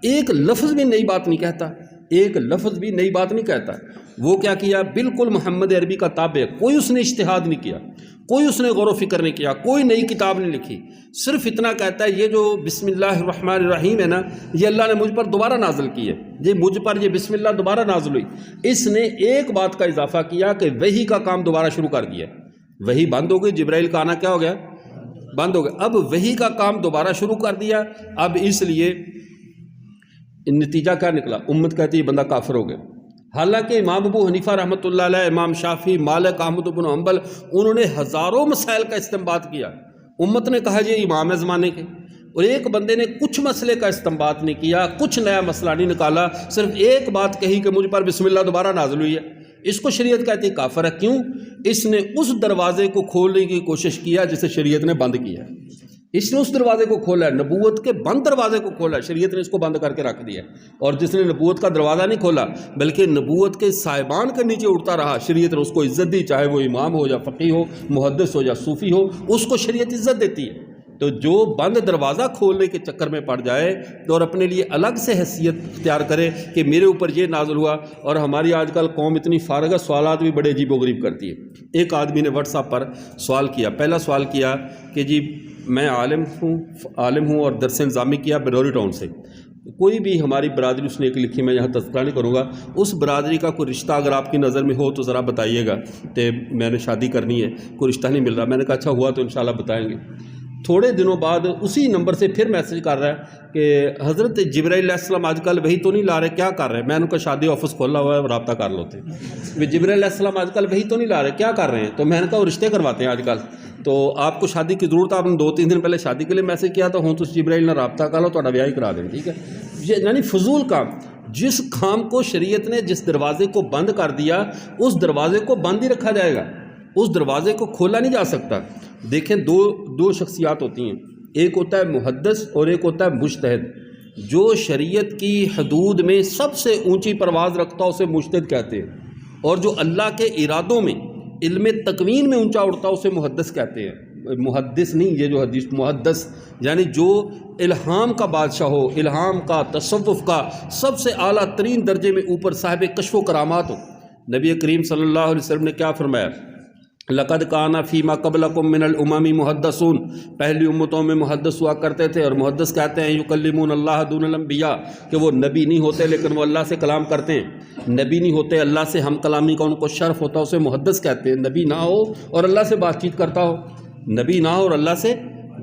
S1: ایک لفظ بھی نئی بات نہیں کہتا، ایک لفظ بھی نئی بات نہیں کہتا۔ وہ کیا کیا؟ بالکل محمد عربی کا تابع، کوئی اس نے اجتہاد نہیں کیا، کوئی اس نے غور و فکر نہیں کیا، کوئی نئی کتاب نہیں لکھی، صرف اتنا کہتا ہے یہ جو بسم اللہ الرحمن الرحیم ہے نا، یہ اللہ نے مجھ پر دوبارہ نازل کی ہے، یہ مجھ پر یہ بسم اللہ دوبارہ نازل ہوئی۔ اس نے ایک بات کا اضافہ کیا کہ وحی کا کام دوبارہ شروع کر دیا، وحی بند ہو گئی، جبرائیل کا آنا کیا ہو گیا؟ بند ہو گیا۔ اب وحی کا کام دوبارہ شروع کر دیا۔ اب اس لیے نتیجہ کیا نکلا؟ امت کہتی ہے یہ بندہ کافر ہو گیا۔ حالانکہ امام ابو حنیفہ رحمۃ اللہ علیہ، امام شافعی، مالک، احمد بن حنبل، انہوں نے ہزاروں مسائل کا استنباط کیا، امت نے کہا یہ امام ہے زمانے کے، اور ایک بندے نے کچھ مسئلے کا استنباط نہیں کیا، کچھ نیا مسئلہ نہیں نکالا، صرف ایک بات کہی کہ مجھ پر بسم اللہ دوبارہ نازل ہوئی ہے، اس کو شریعت کہتی ہے کافر ہے۔ کیوں؟ اس نے اس دروازے کو کھولنے کی کوشش کیا جسے شریعت نے بند کیا، اس نے اس دروازے کو کھولا ہے، نبوت کے بند دروازے کو کھولا ہے، شریعت نے اس کو بند کر کے رکھ دیا۔ اور جس نے نبوت کا دروازہ نہیں کھولا بلکہ نبوت کے سائبان کے نیچے اڑتا رہا، شریعت نے اس کو عزت دی، چاہے وہ امام ہو یا فقیہ ہو، محدث ہو یا صوفی ہو، اس کو شریعت عزت دیتی ہے۔ تو جو بند دروازہ کھولنے کے چکر میں پڑ جائے تو اور اپنے لیے الگ سے حیثیت اختیار کرے کہ میرے اوپر یہ نازل ہوا. اور ہماری آج کل قوم اتنی فارغ ہے، سوالات بھی بڑے عجیب و غریب کرتی ہے. ایک آدمی نے واٹس ایپ پر سوال کیا، پہلا سوال کیا کہ جی میں عالم ہوں اور درس انظامی کیا بلوری ٹاؤن سے. کوئی بھی ہماری برادری اس نے ایک لکھی، میں یہاں تذکرہ نہیں کروں گا، اس برادری کا کوئی رشتہ اگر آپ کی نظر میں ہو تو ذرا بتائیے گا کہ میں نے شادی کرنی ہے، کوئی رشتہ نہیں مل رہا. میں نے کہا اچھا ہوا تو انشاءاللہ بتائیں گے. تھوڑے دنوں بعد اسی نمبر سے پھر میسج کر رہا ہے کہ حضرت جبرائیل علیہ السلام آج کل وہی تو نہیں لا رہے، کیا کر رہے ہیں؟ میں نے کہا شادی آفس کھولا ہوا ہے، رابطہ کر لو. جبرائیل علیہ السلام آج کل وہی تو نہیں لا رہے، کیا کر رہے ہیں؟ تو میں نے کہا وہ رشتے کرواتے ہیں آج کل. تو آپ کو شادی کی ضرورت ہے، آپ نے 2-3 دن پہلے شادی کے لیے میسج کیا تو ہوں تو جبرائیل نے رابطہ کر لو، تو بیاہ ہی کرا دیں. ٹھیک ہے، یعنی فضول کام. جس کام کو شریعت نے جس دروازے کو بند کر دیا اس دروازے کو بند ہی رکھا جائے گا، اس دروازے کو کھولا نہیں جا سکتا. دیکھیں دو شخصیات ہوتی ہیں، ایک ہوتا ہے محدث اور ایک ہوتا ہے مجتہد. جو شریعت کی حدود میں سب سے اونچی پرواز رکھتا اسے مجتہد کہتے ہیں، اور جو اللہ کے ارادوں میں علم تکوین میں اونچا اڑتا اسے محدث کہتے ہیں. محدث نہیں، یہ جو حدیث محدث یعنی جو الہام کا بادشاہ ہو، الہام کا، تصوف کا سب سے اعلیٰ ترین درجے میں اوپر صاحب کشف و کرامات ہو. نبی کریم صلی اللہ علیہ وسلم نے کیا فرمایا؟ لقد کان فیما قبلکم من الامم محدثون، پہلی امتوں میں محدث ہوا کرتے تھے. اور محدث کہتے ہیں یکلمون اللہ دون الانبیاء، کہ وہ نبی نہیں ہوتے لیکن وہ اللہ سے کلام کرتے ہیں. نبی نہیں ہوتے، اللہ سے ہم کلامی کا ان کو شرف ہوتا، اسے محدث کہتے ہیں. نبی نہ ہو اور اللہ سے بات چیت کرتا ہو، نبی نہ ہو اور اللہ سے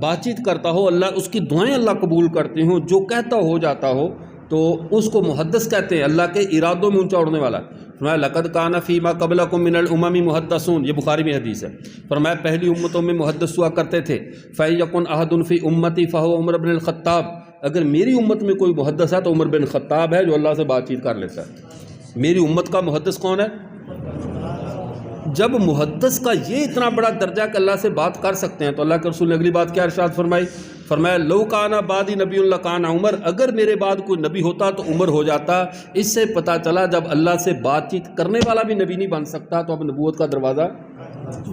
S1: بات چیت کرتا ہو، اللہ اس کی دعائیں اللہ قبول کرتے ہوں، جو کہتا ہو جاتا ہو، تو اس کو محدث کہتے ہیں، اللہ کے ارادوں میں اونچا اڑنے والا. فرمایا لقد کان فیما قبلکم من الامم محدثون، یہ بخاری میں حدیث ہے. فرمایا پہلی امتوں میں محدث ہوا کرتے تھے. فَيَكُنْ أَحَدٌ فِي أُمَّتِي فَهُوَ عمر بن الخطاب، اگر میری امت میں کوئی محدث ہے تو عمر بن خطاب ہے جو اللہ سے بات چیت کر لیتا ہے. میری امت کا محدث کون ہے؟ جب محدث کا یہ اتنا بڑا درجہ کہ اللہ سے بات کر سکتے ہیں، تو اللہ کے رسول نے اگلی بات کیا ارشاد فرمائی؟ فرمایا لو کانا بعدی نبی اللہ کانا عمر، اگر میرے بعد کوئی نبی ہوتا تو عمر ہو جاتا. اس سے پتہ چلا جب اللہ سے بات چیت کرنے والا بھی نبی نہیں بن سکتا تو اب نبوت کا دروازہ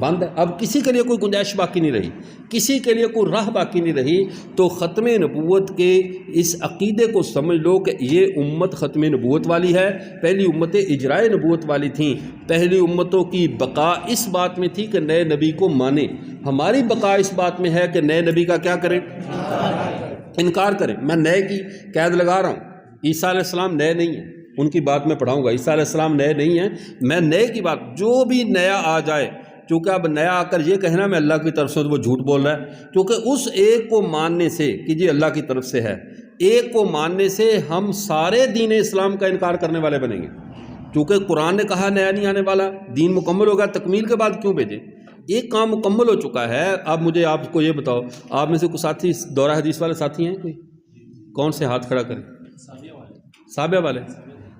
S1: بند ہے. اب کسی کے لیے کوئی گنجائش باقی نہیں رہی، کسی کے لیے کوئی راہ باقی نہیں رہی. تو ختم نبوت کے اس عقیدے کو سمجھ لو کہ یہ امت ختم نبوت والی ہے. پہلی امتیں اجرائے نبوت والی تھیں. پہلی امتوں کی بقا اس بات میں تھی کہ نئے نبی کو مانے. ہماری بقا اس بات میں ہے کہ نئے نبی کا کیا کریں؟ انکار کریں. میں نئے کی قید لگا رہا ہوں. عیسیٰ علیہ السلام نئے نہیں ہیں، ان کی بات میں پڑھاؤں گا. عیسیٰ علیہ السلام نئے نہیں ہیں، میں نئے کی بات، جو بھی نیا آ جائے، چونکہ اب نیا آ کر یہ کہنا میں اللہ کی طرف سے، وہ جھوٹ بول رہا ہے. کیونکہ اس ایک کو ماننے سے کہ جی اللہ کی طرف سے ہے، ایک کو ماننے سے ہم سارے دین اسلام کا انکار کرنے والے بنیں گے. کیونکہ قرآن نے کہا نیا نہیں آنے والا، دین مکمل ہوگا، تکمیل کے بعد کیوں بھیجیں؟ ایک کام مکمل ہو چکا ہے. اب مجھے آپ کو یہ بتاؤ، آپ میں سے کوئی ساتھی دورہ حدیث والے ساتھی ہیں؟ کوئی کون سے ہاتھ کھڑا کریں؟ سابعہ والے،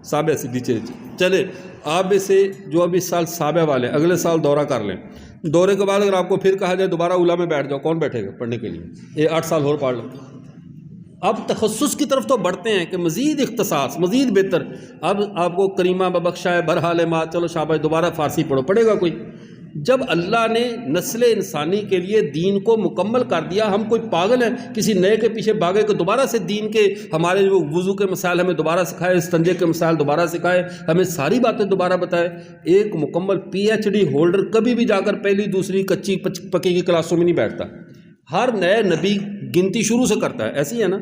S1: سابعہ سے نیچے چلے. آپ میں سے جو اب اس سال سابعہ والے اگلے سال دورہ کر لیں. دورے کے بعد اگر آپ کو پھر کہا جائے دوبارہ اولا میں بیٹھ جاؤ، کون بیٹھے گا پڑھنے کے لیے؟ یہ 8 سال اور پڑھ لو. اب تخصص کی طرف تو بڑھتے ہیں کہ مزید اختصاص، مزید بہتر. اب آپ کو کریمہ ببخشا ہے برحال ما، چلو شاباش دوبارہ فارسی پڑھو. پڑھے گا کوئی؟ جب اللہ نے نسل انسانی کے لیے دین کو مکمل کر دیا، ہم کوئی پاگل ہیں کسی نئے کے پیچھے بھاگے کہ دوبارہ سے دین کے ہمارے جو وضو کے مسائل ہمیں دوبارہ سکھائے، استنجے کے مسائل دوبارہ سکھائے، ہمیں ساری باتیں دوبارہ بتائے. ایک مکمل PhD ہولڈر کبھی بھی جا کر پہلی دوسری کچی پکی کی کلاسوں میں نہیں بیٹھتا. ہر نئے نبی گنتی شروع سے کرتا ہے. ایسی ہے نا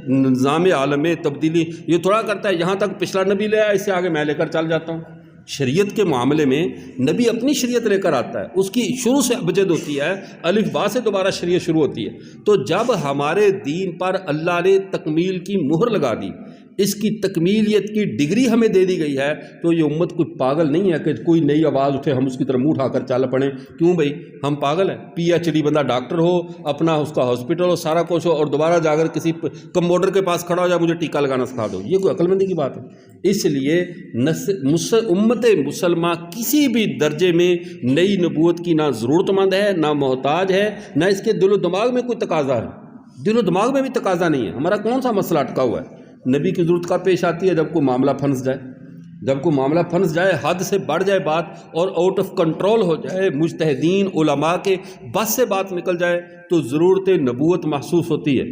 S1: نظام عالم تبدیلی، یہ تھوڑا کرتا ہے یہاں تک پچھلا نبی لے آیا، اس سے آگے میں لے کر چل جاتا ہوں. شریعت کے معاملے میں نبی اپنی شریعت لے کر آتا ہے، اس کی شروع سے ابجد ہوتی ہے، الف با سے دوبارہ شریعت شروع ہوتی ہے. تو جب ہمارے دین پر اللہ نے تکمیل کی مہر لگا دی، اس کی تکمیلیت کی ڈگری ہمیں دے دی گئی ہے، تو یہ امت کوئی پاگل نہیں ہے کہ کوئی نئی آواز اٹھے ہم اس کی طرف منہ اٹھا کر چل پڑیں. کیوں بھائی ہم پاگل ہیں؟ PhD بندہ ڈاکٹر ہو، اپنا اس کا ہاسپٹل ہو، سارا کچھ ہو، اور دوبارہ جا کر کسی کمپاؤڈر کے پاس کھڑا ہو جائے مجھے ٹیکہ لگانا سکھا دو. یہ کوئی عقل مندی کی بات ہے؟ اس لیے امت مسلمہ کسی بھی درجے میں نئی نبوت کی نہ ضرورت مند ہے، نہ محتاج ہے، نہ اس کے دل و دماغ میں کوئی تقاضا ہے. دل و دماغ میں بھی تقاضا نہیں ہے. ہمارا کون سا مسئلہ اٹکا ہوا ہے؟ نبی کی ضرورت کا پیش آتی ہے جب کوئی معاملہ پھنس جائے. جب کوئی معاملہ پھنس جائے، حد سے بڑھ جائے بات اور آؤٹ آف کنٹرول ہو جائے، مجتہدین علماء کے بس سے بات نکل جائے، تو ضرورت نبوت محسوس ہوتی ہے۔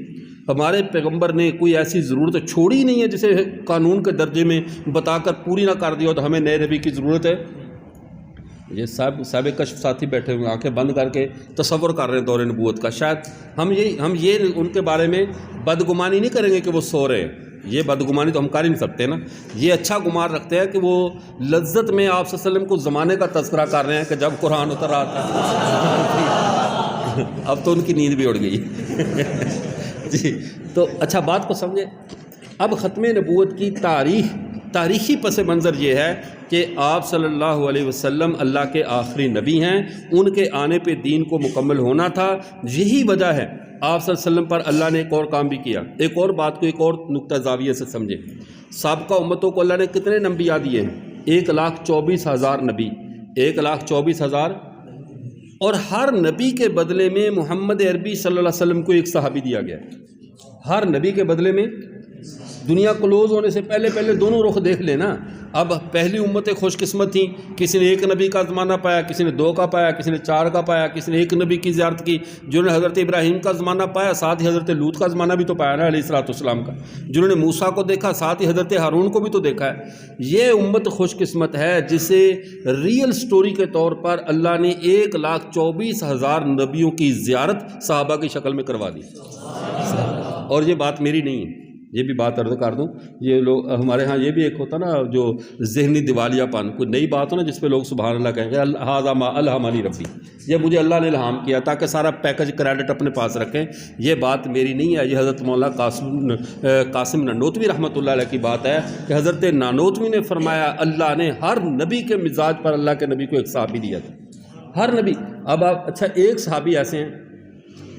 S1: ہمارے پیغمبر نے کوئی ایسی ضرورت چھوڑی نہیں ہے جسے قانون کے درجے میں بتا کر پوری نہ کر دیا ہو تو ہمیں نئے نبی کی ضرورت ہے۔ یہ صاحب کشف ساتھی بیٹھے ہوئے آنکھیں بند کر کے تصور کر رہے ہیں دور نبوت کا، شاید ہم یہ ان کے بارے میں بدگمانی نہیں کریں گے کہ وہ سو رہے ہیں، یہ بدگمانی تو ہم کر ہی نہیں سکتے نا، یہ اچھا گمان رکھتے ہیں کہ وہ لذت میں آپ صلی اللہ علیہ وسلم کو زمانے کا تذکرہ کر رہے ہیں کہ جب قرآن اتر رہا تھا۔ اب تو ان کی نیند بھی اڑ گئی۔ جی تو اچھا بات کو سمجھے۔ اب ختم نبوت کی تاریخی پس منظر یہ ہے کہ آپ صلی اللہ علیہ وسلم اللہ کے آخری نبی ہیں، ان کے آنے پہ دین کو مکمل ہونا تھا۔ یہی وجہ ہے آپ صلی اللہ علیہ وسلم پر اللہ نے ایک اور کام بھی کیا۔ ایک اور بات کو ایک اور نقطہ زاویہ سے سمجھے۔ سابقہ امتوں کو اللہ نے کتنے انبیاء دیے ہیں؟ 1,24,000 نبی، 1,24,000، اور ہر نبی کے بدلے میں محمد عربی صلی اللہ علیہ وسلم کو ایک صحابی دیا گیا۔ ہر نبی کے بدلے میں، دنیا کلوز ہونے سے پہلے دونوں رخ دیکھ لینا۔ اب پہلی امتیں خوش قسمت تھیں، کسی نے ایک نبی کا زمانہ پایا، کسی نے 2 کا پایا، کسی نے 4 کا پایا، کسی نے ایک نبی کی زیارت کی۔ جنہوں نے حضرت ابراہیم کا زمانہ پایا، ساتھ ہی حضرت لوط کا زمانہ بھی تو پایا نا علیہ الصلوۃ والسلام کا۔ جنہوں نے موسیٰ کو دیکھا، ساتھ ہی حضرت ہارون کو بھی تو دیکھا ہے۔ یہ امت خوش قسمت ہے جسے ریئل سٹوری کے طور پر اللہ نے 1,24,000 نبیوں کی زیارت صحابہ کی شکل میں کروا دی۔ اور یہ بات میری نہیں ہے، یہ بھی بات عرض کر دوں، یہ لوگ ہمارے ہاں یہ بھی ایک ہوتا نا جو ذہنی دیوالیہ پن، کوئی نئی بات ہو نا جس پہ لوگ سبحان اللہ کہیں گے ھذا ما الہمنی ربی، یہ مجھے اللہ نے الہام کیا، تاکہ سارا پیکج کریڈٹ اپنے پاس رکھیں۔ یہ بات میری نہیں ہے، یہ حضرت مولانا قاسم نانوتوی رحمۃ اللہ علیہ کی بات ہے کہ حضرت نانوتوی نے فرمایا اللہ نے ہر نبی کے مزاج پر اللہ کے نبی کو ایک صحابی دیا تھا، ہر نبی۔ اب آپ اچھا ایک صحابی ایسے ہیں،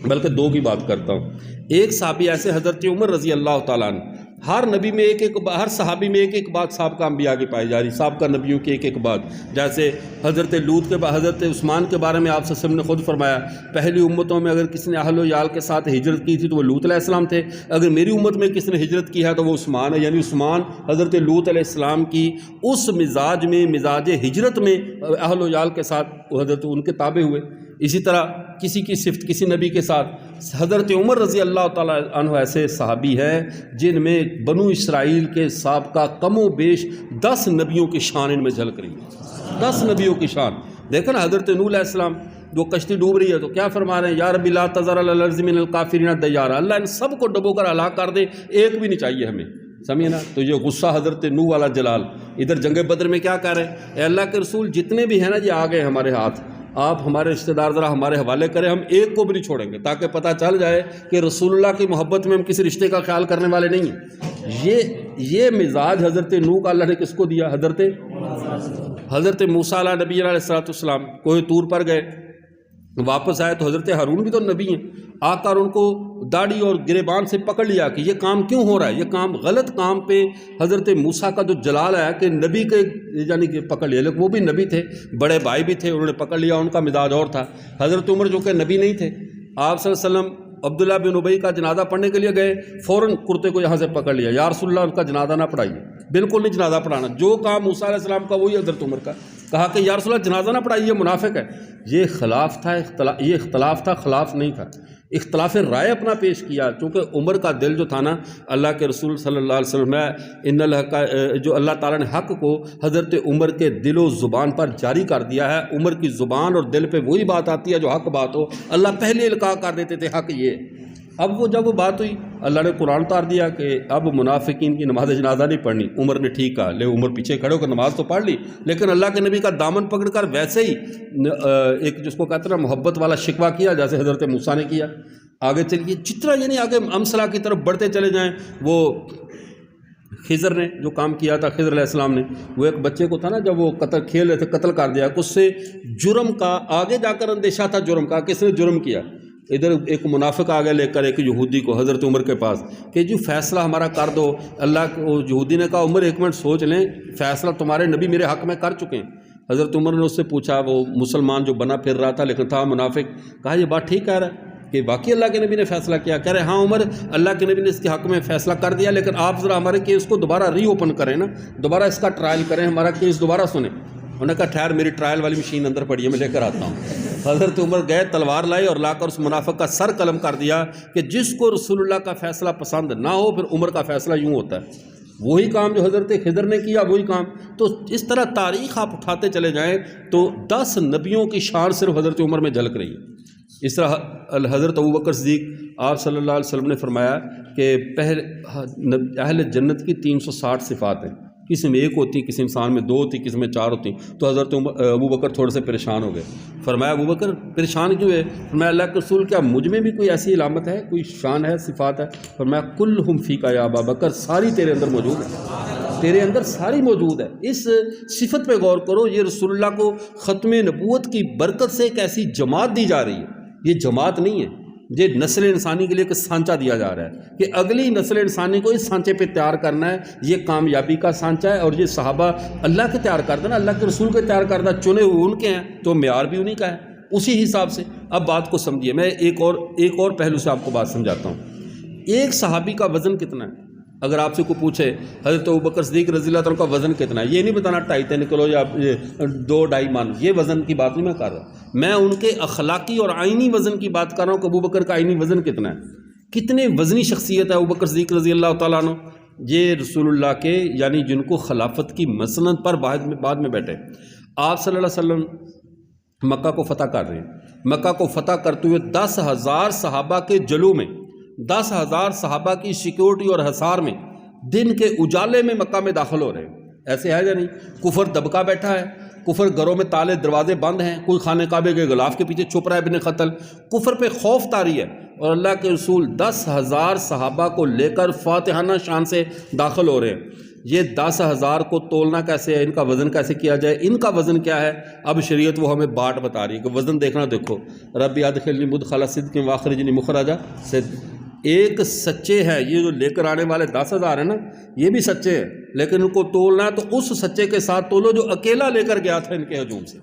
S1: بلکہ 2 کی بات کرتا ہوں۔ ایک صحابی ایسے حضرت عمر رضی اللہ تعالیٰ عنہ، ہر نبی میں ہر صحابی میں ایک بات سابقہ انبیاء کی پائی جا رہی، سابقہ نبیوں کی ایک بات۔ جیسے حضرت لوط کے بعد حضرت عثمان کے بارے میں آپ صلی اللہ علیہ وسلم نے خود فرمایا، پہلی امتوں میں اگر کسی نے اہل و عیال کے ساتھ ہجرت کی تھی تو وہ لوط علیہ السلام تھے، اگر میری امت میں کسی نے ہجرت کی ہے تو وہ عثمان ہے، یعنی عثمان حضرت لوط علیہ السلام کی اس مزاج میں، مزاج ہجرت میں اہل و عیال کے ساتھ حضرت ان کے تابع ہوئے۔ اسی طرح کسی کی صفت کسی نبی کے ساتھ، حضرت عمر رضی اللہ تعالیٰ عنہ ایسے صحابی ہیں جن میں بنو اسرائیل کے سابقہ کم و بیش 10 نبیوں کی شان ان میں جھلک رہی ہے، 10 نبیوں کی شان۔ دیکھیں نا حضرت نوح علیہ السلام، جو کشتی ڈوب رہی ہے تو کیا فرما رہے ہیں، یا ربی لا تذر علی الارض من الکافرین دیارا، اللہ ان سب کو ڈبو کر ہلاک کر دے، ایک بھی نہیں چاہیے ہمیں، سمجھے نا۔ تو یہ غصہ حضرت نوح والا جلال۔ ادھر جنگ بدر میں کیا کہہ رہے ہیں، اے اللہ کے رسول جتنے بھی ہیں نا یہ آ گئے ہمارے ہاتھ، آپ ہمارے رشتہ دار ذرا ہمارے حوالے کریں، ہم ایک کو بھی نہیں چھوڑیں گے، تاکہ پتہ چل جائے کہ رسول اللہ کی محبت میں ہم کسی رشتے کا خیال کرنے والے نہیں ہیں۔ یہ مزاج حضرت نوح کا اللہ نے کس کو دیا؟ حضرت موسیٰ علیہ نبی علیہ السلام کوہ طور پر گئے، واپس آئے تو حضرت ہارون بھی تو نبی ہیں، آ کر ان کو داڑھی اور گریبان سے پکڑ لیا کہ یہ کام کیوں ہو رہا ہے، یہ کام غلط کام پہ حضرت موسیٰ کا جو جلال ہے کہ نبی کے یعنی کہ پکڑ لیا، لیکن وہ بھی نبی تھے، بڑے بھائی بھی تھے، انہوں نے پکڑ لیا، ان کا مزاج اور تھا۔ حضرت عمر جو کہ نبی نہیں تھے، آپ صلی اللہ علیہ وسلم عبداللہ بن ابی کا جنازہ پڑھنے کے لیے گئے، فوراً کرتے کو یہاں سے پکڑ لیا، یا رسول اللہ ان کا جنازہ نہ پڑھائیے، بالکل نہیں جنازہ پڑھانا، جو کام موسیٰ علیہ السلام کا وہی حضرت عمر کا، کہا کہ یا رسول اللہ جنازہ نہ پڑھائیے، منافق ہے۔ یہ خلاف تھا، یہ اختلاف تھا، خلاف نہیں تھا، اختلاف رائے اپنا پیش کیا، چونکہ عمر کا دل جو تھا نا، اللہ کے رسول صلی اللہ علیہ وسلم ہے ان الحق، جو اللہ تعالیٰ نے حق کو حضرت عمر کے دل و زبان پر جاری کر دیا ہے۔ عمر کی زبان اور دل پہ وہی بات آتی ہے جو حق بات ہو، اللہ پہلے القاء کر دیتے تھے حق یہ۔ اب جب وہ بات ہوئی، اللہ نے قرآن اتار دیا کہ اب منافقین کی نماز جنازہ نہیں پڑھنی۔ عمر نے ٹھیک کہا، لے عمر پیچھے کھڑے ہو کر نماز تو پڑھ لی، لیکن اللہ کے نبی کا دامن پکڑ کر ویسے ہی ایک جس کو کہتے ہیں نا محبت والا شکوہ کیا، جیسے حضرت موسیٰ نے کیا۔ آگے چلیے، جتنا یعنی آگے امثلہ کی طرف بڑھتے چلے جائیں، وہ خضر نے جو کام کیا تھا، خضر علیہ السلام نے، وہ ایک بچے کو تھا نا جب وہ کھیل رہے تھے قتل کر دیا، اس سے جرم کا آگے جا کر اندیشہ تھا، جرم کا، کس نے جرم کیا۔ ادھر ایک منافق آگے لے کر ایک یہودی کو حضرت عمر کے پاس کہ جو فیصلہ ہمارا کر دو۔ اللہ کو یہودی نے کہا عمر ایک منٹ سوچ لیں، فیصلہ تمہارے نبی میرے حق میں کر چکے ہیں۔ حضرت عمر نے اس سے پوچھا، وہ مسلمان جو بنا پھر رہا تھا لیکن تھا منافق، کہا یہ بات ٹھیک کہہ رہا ہے، کہ واقعی اللہ کے نبی نے فیصلہ کیا؟ کہہ رہے ہاں عمر، اللہ کے نبی نے اس کے حق میں فیصلہ کر دیا، لیکن آپ ذرا ہمارے کیس کو دوبارہ ری اوپن کریں نا، دوبارہ اس کا ٹرائل کریں، ہمارا کیس دوبارہ سنیں۔ انہوں نے کہا ٹھہر، میری ٹرائل والی مشین اندر پڑی ہے، میں لے کر آتا ہوں۔ حضرت عمر گئے، تلوار لائے اور لا کر اس منافق کا سر قلم کر دیا کہ جس کو رسول اللہ کا فیصلہ پسند نہ ہو پھر عمر کا فیصلہ یوں ہوتا ہے۔ وہی کام جو حضرت خضر نے کیا وہی کام۔ تو اس طرح تاریخ آپ اٹھاتے چلے جائیں تو 10 نبیوں کی شان صرف حضرت عمر میں جھلک رہی ہے۔ اس طرح حضرت ابوبکر صدیق، آپ صلی اللہ علیہ وسلم نے فرمایا کہ اہل جنت کی 360 صفات ہیں، کسی میں ایک ہوتی، کسی انسان میں 2 ہوتی، کسی میں 4 ہوتی۔ تو حضرت ابوبکر تھوڑے سے پریشان ہو گئے۔ فرمایا ابوبکر پریشان کیوں ہے؟ فرمایا اللہ کے رسول کیا مجھ میں بھی کوئی ایسی علامت ہے، کوئی شان ہے، صفات ہے؟ فرمایا کلہم فیکا یا ابابکر، ساری تیرے اندر موجود ہے، تیرے اندر ساری موجود ہے۔ اس صفت پہ غور کرو، یہ رسول اللہ کو ختم نبوت کی برکت سے ایک ایسی جماعت دی جا رہی ہے، یہ جماعت نہیں ہے، یہ نسل انسانی کے لیے ایک سانچہ دیا جا رہا ہے کہ اگلی نسل انسانی کو اس سانچے پہ تیار کرنا ہے۔ یہ کامیابی کا سانچہ ہے، اور یہ صحابہ اللہ کے تیار کردہ نا، اللہ کے رسول کے تیار کردہ چنے ہوئے ان کے ہیں، تو معیار بھی انہی کا ہے اسی حساب سے۔ اب بات کو سمجھیے، میں ایک اور پہلو سے آپ کو بات سمجھاتا ہوں۔ ایک صحابی کا وزن کتنا ہے؟ اگر آپ سے کوئی پوچھے حضرت ابوبکر صدیق رضی اللہ عنہ کا وزن کتنا ہے، یہ نہیں بتانا 2.5-3 کلو یا 2-2.5 من، یہ وزن کی بات نہیں میں کر رہا، میں ان کے اخلاقی اور آئینی وزن کی بات کر رہا ہوں کہ ابوبکر کا آئینی وزن کتنا ہے، کتنے وزنی شخصیت ہے ابوبکر صدیق رضی اللہ تعالیٰ عنہ۔ یہ رسول اللہ کے یعنی جن کو خلافت کی مسند پر بعد میں بیٹھے، آپ صلی اللہ علیہ وسلم مکہ کو فتح کر رہے ہیں، مکہ کو فتح کرتے ہوئے 10,000 صحابہ کے جلو میں، 10,000 صحابہ کی سیکیورٹی اور حصار میں، دن کے اجالے میں مکہ میں داخل ہو رہے ہیں۔ ایسے ہے یا نہیں؟ کفر دبکا بیٹھا ہے، کفر گھروں میں تالے دروازے بند ہیں، کوئی خانہ کعبے کے غلاف کے پیچھے چھپ رہا ہے ابن قتل، کفر پہ خوف طاری ہے، اور اللہ کے رسول 10,000 صحابہ کو لے کر فاتحانہ شان سے داخل ہو رہے ہیں۔ یہ 10,000 کو تولنا کیسے ہے، ان کا وزن کیسے کیا جائے، ان کا وزن کیا ہے؟ اب شریعت وہ ہمیں باٹ بتا رہی ہے کہ وزن دیکھنا، دیکھو رب ادخلنی مدخل صدق واخرجنی مخرج صدق۔ ایک سچے ہیں، یہ جو لے کر آنے والے 10,000 ہیں نا، یہ بھی سچے ہیں، لیکن ان کو تولنا ہے تو اس سچے کے ساتھ تولو جو اکیلا لے کر گیا تھا ان کے ہجوم سے،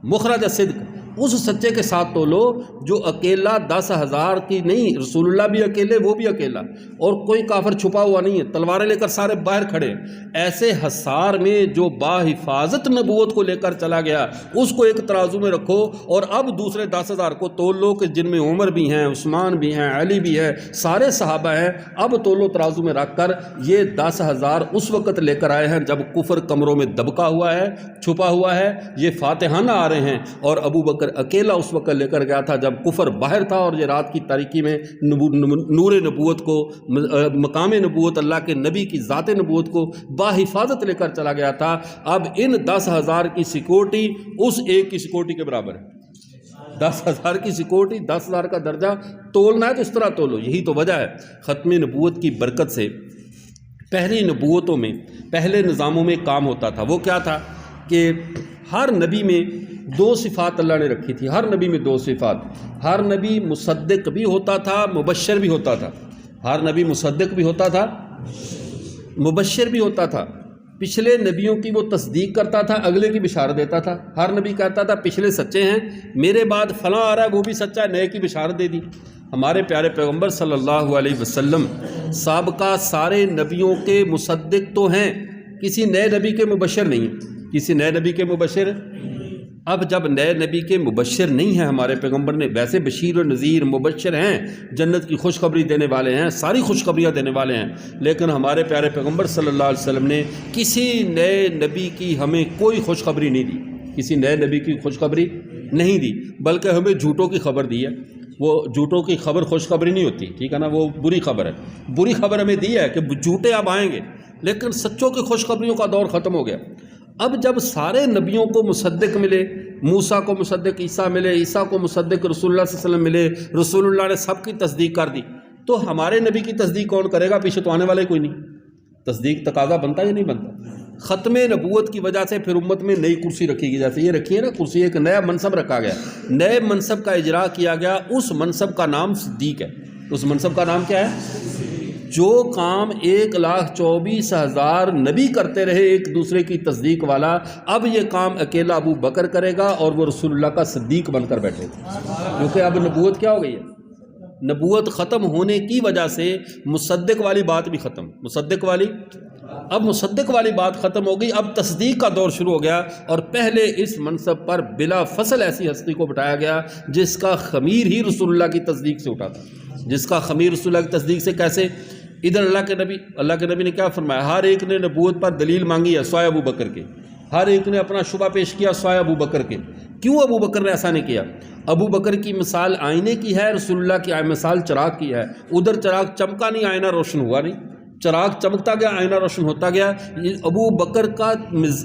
S1: مخرج صدق، اس سچے کے ساتھ تولو جو اکیلا 10,000 کی نہیں، رسول اللہ بھی اکیلے، وہ بھی اکیلا، اور کوئی کافر چھپا ہوا نہیں ہے، تلواریں لے کر سارے باہر کھڑے۔ ایسے حصار میں جو با حفاظت نبوت کو لے کر چلا گیا، اس کو ایک ترازو میں رکھو، اور اب دوسرے 10,000 کو تول لو کہ جن میں عمر بھی ہیں، عثمان بھی ہیں، علی بھی ہے، سارے صحابہ ہیں، اب تولو ترازو میں رکھ کر۔ یہ 10,000 اس وقت لے کر آئے ہیں جب کفر کمروں میں دبکا ہوا ہے، چھپا ہوا ہے، یہ فاتحانہ آ رہے ہیں، اور ابو بکر اکیلا اس وقت لے کر گیا تھا جب کفر باہر تھا، اور یہ رات کی تاریکی میں نور نبوت کو، مقام نبوت، اللہ کے نبی کی ذات نبوت کو باحفاظت لے کر چلا گیا تھا۔ اب ان 10,000 کی سیکورٹی اس ایک کی سیکورٹی کے برابر ہے۔ 10,000 کی سیکورٹی، 10,000 کا درجہ تولنا ہے تو اس طرح تولو۔ یہی تو وجہ ہے ختم نبوت کی برکت سے پہلی نبوتوں میں، پہلے نظاموں میں کام ہوتا تھا۔ وہ کیا تھا کہ ہر نبی میں 2 صفات اللہ نے رکھی تھی، ہر نبی میں 2 صفات۔ ہر نبی مصدق بھی ہوتا تھا، مبشر بھی ہوتا تھا۔ ہر نبی مصدق بھی ہوتا تھا، مبشر بھی ہوتا تھا۔ پچھلے نبیوں کی وہ تصدیق کرتا تھا، اگلے کی بشارت دیتا تھا۔ ہر نبی کہتا تھا پچھلے سچے ہیں، میرے بعد فلاں آ رہا ہے وہ بھی سچا ہے، نئے کی بشارت دے دی۔ ہمارے پیارے پیغمبر صلی اللہ علیہ وسلم سابقہ سارے نبیوں کے مصدق تو ہیں، کسی نئے نبی کے مبشر نہیں، کسی نئے نبی کے مبشر۔ اب جب نئے نبی کے مبشر نہیں ہیں ہمارے پیغمبر نے، ویسے بشیر و نذیر مبشر ہیں، جنت کی خوشخبری دینے والے ہیں، ساری خوشخبریاں دینے والے ہیں، لیکن ہمارے پیارے پیغمبر صلی اللہ علیہ وسلم نے کسی نئے نبی کی ہمیں کوئی خوشخبری نہیں دی، کسی نئے نبی کی خوشخبری نہیں دی، بلکہ ہمیں جھوٹوں کی خبر دی ہے۔ وہ جھوٹوں کی خبر خوشخبری نہیں ہوتی، ٹھیک ہے نا، وہ بری خبر ہے۔ بری خبر ہمیں دی ہے کہ جھوٹے اب آئیں گے، لیکن سچوں کی خوشخبریوں کا دور ختم ہو گیا۔ اب جب سارے نبیوں کو مصدق ملے، موسیٰ کو مصدق عیسیٰ ملے، عیسیٰ کو مصدق رسول اللہ صلی اللہ علیہ وسلم ملے، رسول اللہ نے سب کی تصدیق کر دی، تو ہمارے نبی کی تصدیق کون کرے گا؟ پیچھے تو آنے والے کوئی نہیں۔ تصدیق تقاضا بنتا یا نہیں بنتا؟ ختم نبوت کی وجہ سے پھر امت میں نئی کرسی رکھی گئی، جیسے یہ رکھی ہے نا کرسی، ایک نیا منصب رکھا گیا، نئے منصب کا اجرا کیا گیا، اس منصب کا نام صدیق ہے۔ اس منصب کا نام کیا ہے؟ جو کام 1,24,000 نبی کرتے رہے ایک دوسرے کی تصدیق والا، اب یہ کام اکیلا ابو بکر کرے گا، اور وہ رسول اللہ کا صدیق بن کر بیٹھے گا، کیونکہ اب نبوت کیا ہو گئی ہے؟ نبوت ختم ہونے کی وجہ سے مصدق والی بات بھی ختم، اب مصدق والی بات ختم ہو گئی، اب تصدیق کا دور شروع ہو گیا، اور پہلے اس منصب پر بلا فصل ایسی ہستی کو بٹھایا گیا جس کا خمیر ہی رسول اللہ کی تصدیق سے اٹھا تھا۔ جس کا خمیر رسول اللہ کی تصدیق سے کیسے؟ ادھر اللہ کے نبی نے کیا فرمایا؟ ہر ایک نے نبوت پر دلیل مانگی ہے سوائے ابو بکر کے، ہر ایک نے اپنا شبہ پیش کیا سوائے ابو بکر کے۔ کیوں ابو بکر نے ایسا نہیں کیا؟ ابو بکر کی مثال آئینے کی ہے، رسول اللہ کی مثال چراغ کی ہے۔ ادھر چراغ چمکا نہیں، آئینہ روشن ہوا نہیں، چراغ چمکتا گیا، آئینہ روشن ہوتا گیا۔ ابو بکر کا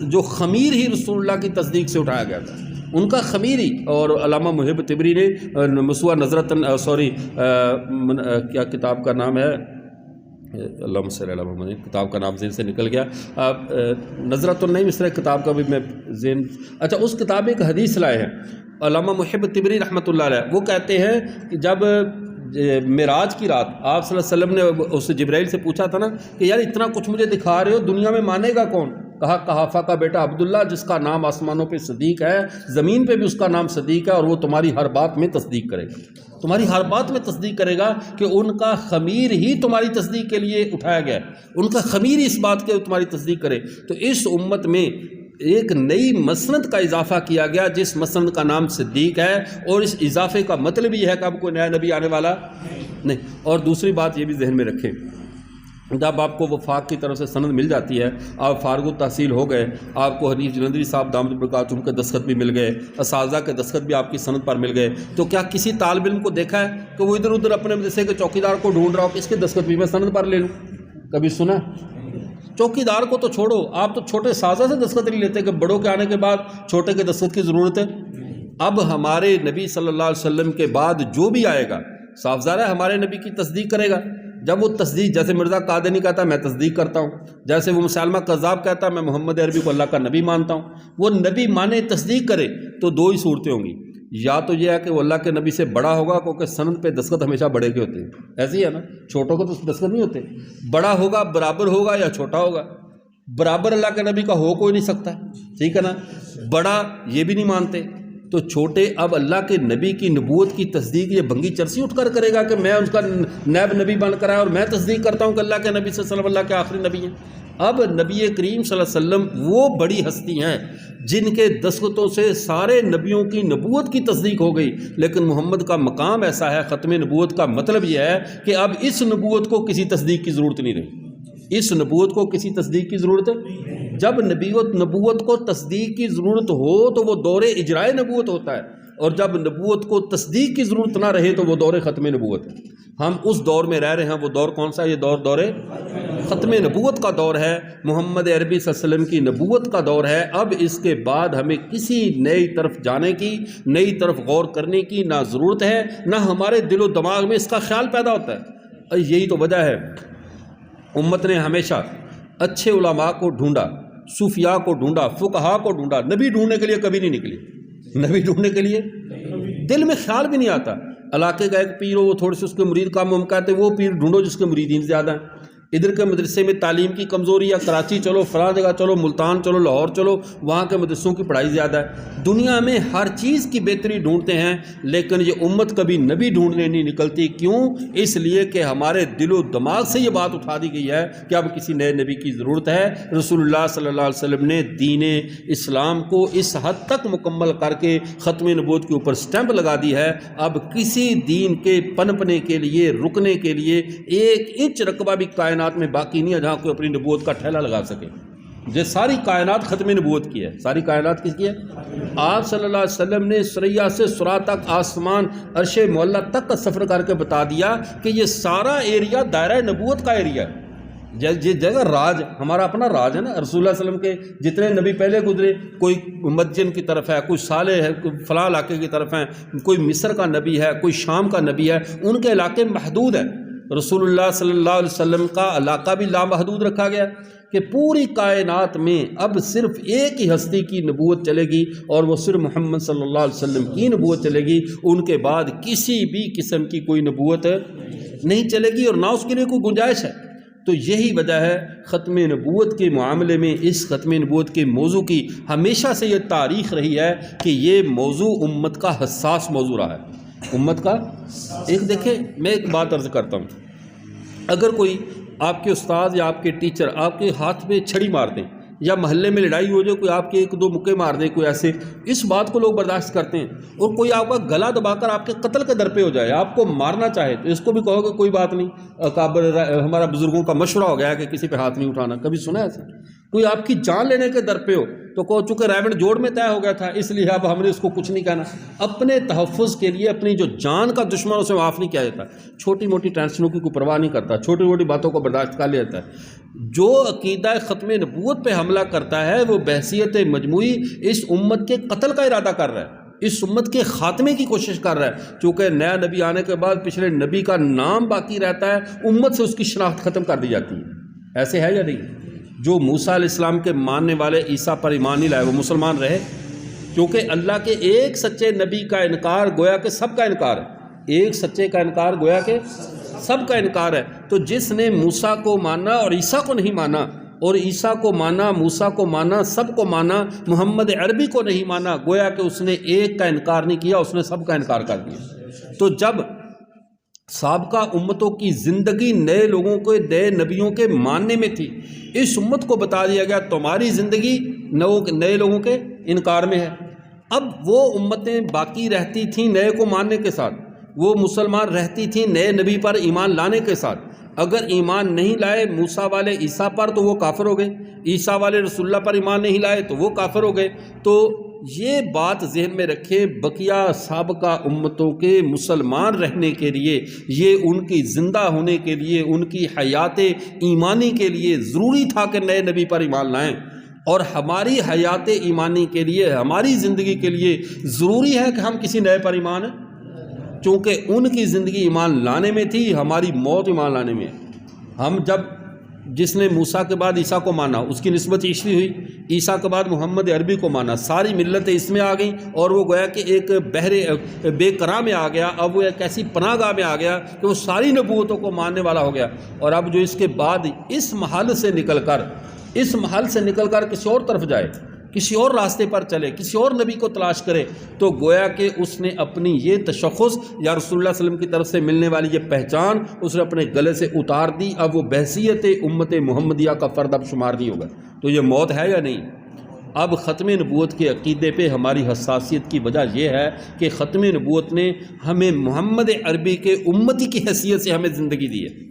S1: جو خمیر ہی رسول اللہ کی تصدیق سے اٹھایا گیا تھا، ان کا خمیر ہی۔ اور علامہ محب تبری نے مسوہ نظرتن کیا کتاب کا نام ہے، اللہم صلی علی محمد، کتاب کا نام ذہن سے نکل گیا، نظرتن نہیں، اس طرح کتاب کا بھی میں ذہن، اچھا اس کتاب ایک حدیث لائے ہیں علامہ محب تبری رحمۃ اللہ علیہ۔ وہ کہتے ہیں کہ جب معراج کی رات آپ صلی اللہ علیہ وسلم نے اس جبرائیل سے پوچھا تھا نا کہ یار اتنا کچھ مجھے دکھا رہے ہو، دنیا میں مانے گا کون؟ کہا قحافہ کا بیٹا عبداللہ، جس کا نام آسمانوں پہ صدیق ہے، زمین پہ بھی اس کا نام صدیق ہے، اور وہ تمہاری ہر بات میں تصدیق کرے گا، تمہاری ہر بات میں تصدیق کرے گا کہ ان کا خمیر ہی تمہاری تصدیق کے لیے اٹھایا گیا ہے، ان کا خمیر ہی اس بات کے تمہاری تصدیق کرے۔ تو اس امت میں ایک نئی مسند کا اضافہ کیا گیا جس مسند کا نام صدیق ہے، اور اس اضافے کا مطلب یہ ہے کہ اب کوئی نیا نبی آنے والا نہیں۔ اور دوسری بات یہ بھی ذہن میں رکھیں، جب آپ کو وفاق کی طرف سے سند مل جاتی ہے، آپ فارغ التحصیل ہو گئے، آپ کو حنیف جلندری صاحب دامت برکاتہم کے دستخط بھی مل گئے، اساتذہ کے دستخط بھی آپ کی سند پر مل گئے، تو کیا کسی طالب علم کو دیکھا ہے کہ وہ ادھر ادھر اپنے مدرسے کے چوکیدار کو ڈھونڈ رہا ہو کہ اس کے دستخط بھی میں سند پر لے لوں؟ کبھی سنا؟ چوکیدار کو تو چھوڑو، آپ تو چھوٹے سازہ سے دستخط نہیں لیتے کہ بڑوں کے آنے کے بعد چھوٹے کے دستخط کی ضرورت ہے؟ اب ہمارے نبی صلی اللہ علیہ وسلم کے بعد جو بھی آئے گا، صاف ظاہر ہے ہمارے نبی کی تصدیق کرے گا۔ جب وہ تصدیق، جیسے مرزا قادنی کہتا ہے میں تصدیق کرتا ہوں، جیسے وہ مسلمہ قذاب کہتا ہے میں محمد عربی کو اللہ کا نبی مانتا ہوں، وہ نبی مانے تصدیق کرے تو دو ہی صورتیں ہوں گی، یا تو یہ ہے کہ وہ اللہ کے نبی سے بڑا ہوگا، کیونکہ سند پہ دستخط ہمیشہ بڑے کے ہوتے ہیں، ایسے ہی ہے نا، چھوٹوں کو تو دستخط نہیں ہوتے، بڑا ہوگا، برابر ہوگا یا چھوٹا ہوگا۔ برابر اللہ کے نبی کا ہو کوئی نہیں سکتا، ٹھیک ہے نا، بڑا یہ بھی نہیں مانتے، تو چھوٹے اب اللہ کے نبی کی نبوت کی تصدیق یہ بنگی چرسی اٹھ کر کرے گا کہ میں ان کا نیب نبی بن کر آیا اور میں تصدیق کرتا ہوں کہ اللہ کے نبی صلی اللہ علیہ وسلم اللہ کے آخری نبی ہیں۔ اب نبی کریم صلی اللہ علیہ وسلم وہ بڑی ہستی ہیں جن کے دستخطوں سے سارے نبیوں کی نبوت کی تصدیق ہو گئی، لیکن محمد کا مقام ایسا ہے، ختم نبوت کا مطلب یہ ہے کہ اب اس نبوت کو کسی تصدیق کی ضرورت نہیں رہی، اس نبوت کو کسی تصدیق کی ضرورت ہے۔ جب نبوت کو تصدیق کی ضرورت ہو تو وہ دور اجرائے نبوت ہوتا ہے، اور جب نبوت کو تصدیق کی ضرورت نہ رہے تو وہ دور ختم نبوت ہے۔ ہم اس دور میں رہ رہے ہیں، وہ دور کون سا ہے؟ یہ دور ختم نبوت کا دور ہے، محمد عربی صلی اللہ علیہ وسلم کی نبوت کا دور ہے۔ اب اس کے بعد ہمیں کسی نئی طرف جانے کی، نئی طرف غور کرنے کی نہ ضرورت ہے، نہ ہمارے دل و دماغ میں اس کا خیال پیدا ہوتا ہے۔ یہی تو وجہ ہے امت نے ہمیشہ اچھے علماء کو ڈھونڈا، صوفیاء کو ڈھونڈا، فقہاء کو ڈھونڈا، نبی ڈھونڈنے کے لیے کبھی نہیں نکلی، نبی ڈھونڈنے کے لیے دل میں خیال بھی نہیں آتا۔ علاقے کا ایک پیر ہو، وہ تھوڑے سے اس کے مرید کام ہم کہتے ہیں وہ پیر ڈھونڈو جس کے مریدین زیادہ ہیں۔ ادھر کے مدرسے میں تعلیم کی کمزوری ہے، کراچی چلو، فلاں جگہ چلو، ملتان چلو، لاہور چلو، وہاں کے مدرسوں کی پڑھائی زیادہ ہے۔ دنیا میں ہر چیز کی بہتری ڈھونڈتے ہیں، لیکن یہ امت کبھی نبی ڈھونڈنے نہیں نکلتی۔ کیوں؟ اس لیے کہ ہمارے دل و دماغ سے یہ بات اٹھا دی گئی ہے کہ اب کسی نئے نبی کی ضرورت ہے۔ رسول اللہ صلی اللہ علیہ وسلم نے دین اسلام کو اس حد تک مکمل کر کے ختم نبوت کے اوپر سٹیمپ لگا دی ہے، اب کسی دین کے پنپنے کے لیے، رکنے کے لیے ایک انچ رقبہ بھی کائنات میں باقی نہیں ہے جہاں کوئی اپنی نبوت کا ٹھیلا لگا سکے۔ یہ ساری کائنات ختم نبوت کی ہے، ساری کائنات کس کی ہے؟ آپ صلی اللہ علیہ وسلم نے ثریا سے ثرا تک، آسمان عرش معلی تک کا سفر کر کے بتا دیا کہ یہ سارا ایریا دائرہ نبوت کا ایریا ہے۔ یہ جگہ راج، ہمارا اپنا راج ہے نا، رسول اللہ علیہ وسلم کے جتنے نبی پہلے گزرے، کوئی مدین کی طرف ہے، کوئی صالح ہے، کوئی فلاں علاقے کی طرف ہے، کوئی مصر کا نبی ہے، کوئی شام کا نبی ہے، ان کے علاقے محدود ہیں۔ رسول اللہ صلی اللہ علیہ وسلم کا علاقہ بھی لامحدود رکھا گیا کہ پوری کائنات میں اب صرف ایک ہی ہستی کی نبوت چلے گی، اور وہ صرف محمد صلی اللہ علیہ وسلم کی نبوت چلے گی۔ ان کے بعد کسی بھی قسم کی کوئی نبوت نہیں چلے گی، اور نہ اس کے لیے کوئی گنجائش ہے۔ تو یہی وجہ ہے ختم نبوت کے معاملے میں، اس ختم نبوت کے موضوع کی ہمیشہ سے یہ تاریخ رہی ہے کہ یہ موضوع امت کا حساس موضوع رہا ہے۔ امت کا ایک دیکھیں میں ایک بات عرض کرتا ہوں، اگر کوئی آپ کے استاد یا آپ کے ٹیچر آپ کے ہاتھ میں چھڑی مار دیں یا محلے میں لڑائی ہو جائے، کوئی آپ کے ایک دو مکے مار دے کوئی ایسے، اس بات کو لوگ برداشت کرتے ہیں، اور کوئی آپ کا گلا دبا کر آپ کے قتل کے در پہ ہو جائے، آپ کو مارنا چاہے تو اس کو بھی کہو کہ کوئی بات نہیں، اکابر ہمارا بزرگوں کا مشورہ ہو گیا کہ کسی پہ ہاتھ نہیں اٹھانا، کبھی سنا ہے ایسا؟ کوئی آپ کی جان لینے کے در پہ ہو تو کہو چونکہ ریونڈ جوڑ میں طے ہو گیا تھا اس لیے اب ہم نے اس کو کچھ نہیں کہنا۔ اپنے تحفظ کے لیے اپنی جو جان کا دشمن اسے معاف نہیں کیا جاتا، چھوٹی موٹی ٹینشنوں کی کوئی پرواہ نہیں کرتا، چھوٹی موٹی باتوں کو برداشت کر لیتا ہے۔ جو عقیدہ ختم نبوت پہ حملہ کرتا ہے وہ بحیثیت مجموعی اس امت کے قتل کا ارادہ کر رہا ہے، اس امت کے خاتمے کی کوشش کر رہا ہے، چونکہ نیا نبی آنے کے بعد پچھلے نبی کا نام باقی رہتا ہے، امت سے اس کی شناخت ختم کر دی جاتی ہے۔ ایسے ہے یا نہیں؟ جو موسیٰ علیہ السلام کے ماننے والے عیسیٰ پر ایمان نہیں لائے وہ مسلمان رہے، کیونکہ اللہ کے ایک سچے نبی کا انکار گویا کہ سب کا انکار ہے، ایک سچے کا انکار گویا کہ سب کا انکار ہے۔ تو جس نے موسیٰ کو مانا اور عیسیٰ کو نہیں مانا، اور عیسیٰ کو مانا، موسیٰ کو مانا، سب کو مانا، محمد عربی کو نہیں مانا، گویا کہ اس نے ایک کا انکار نہیں کیا، اس نے سب کا انکار کر دیا۔ تو جب سابقہ امتوں کی زندگی نئے لوگوں کے نئے نبیوں کے ماننے میں تھی، اس امت کو بتا دیا گیا تمہاری زندگی نئے لوگوں کے انکار میں ہے۔ اب وہ امتیں باقی رہتی تھیں نئے کو ماننے کے ساتھ، وہ مسلمان رہتی تھیں نئے نبی پر ایمان لانے کے ساتھ۔ اگر ایمان نہیں لائے موسیٰ والے عیسیٰ پر تو وہ کافر ہو گئے، عیسیٰ والے رسول اللہ پر ایمان نہیں لائے تو وہ کافر ہو گئے۔ تو یہ بات ذہن میں رکھے، بقیہ سابقہ امتوں کے مسلمان رہنے کے لیے، یہ ان کی زندہ ہونے کے لیے، ان کی حیات ایمانی کے لیے ضروری تھا کہ نئے نبی پر ایمان لائیں، اور ہماری حیات ایمانی کے لیے، ہماری زندگی کے لیے ضروری ہے کہ ہم کسی نئے پر ایمان ہیں، چونکہ ان کی زندگی ایمان لانے میں تھی، ہماری موت ایمان لانے میں ہے۔ ہم جب جس نے موسیٰ کے بعد عیسیٰ کو مانا اس کی نسبت عیسوی ہوئی، عیسیٰ کے بعد محمد عربی کو مانا، ساری ملتیں اس میں آ گئیں، اور وہ گویا کہ ایک بحر بے قرار میں آ گیا، اب وہ ایک ایسی پناہ گاہ میں آ گیا کہ وہ ساری نبوتوں کو ماننے والا ہو گیا۔ اور اب جو اس کے بعد اس محل سے نکل کر کسی اور طرف جائے، کسی اور راستے پر چلے، کسی اور نبی کو تلاش کرے، تو گویا کہ اس نے اپنی یہ تشخص یا رسول اللہ صلی اللہ علیہ وسلم کی طرف سے ملنے والی یہ پہچان اس نے اپنے گلے سے اتار دی۔ اب وہ بحیثیت امت محمدیہ کا فرد اب شمار نہیں ہوگا۔ تو یہ موت ہے یا نہیں؟ اب ختم نبوت کے عقیدے پہ ہماری حساسیت کی وجہ یہ ہے کہ ختم نبوت نے ہمیں محمد عربی کے امتی کی حیثیت سے ہمیں زندگی دی ہے،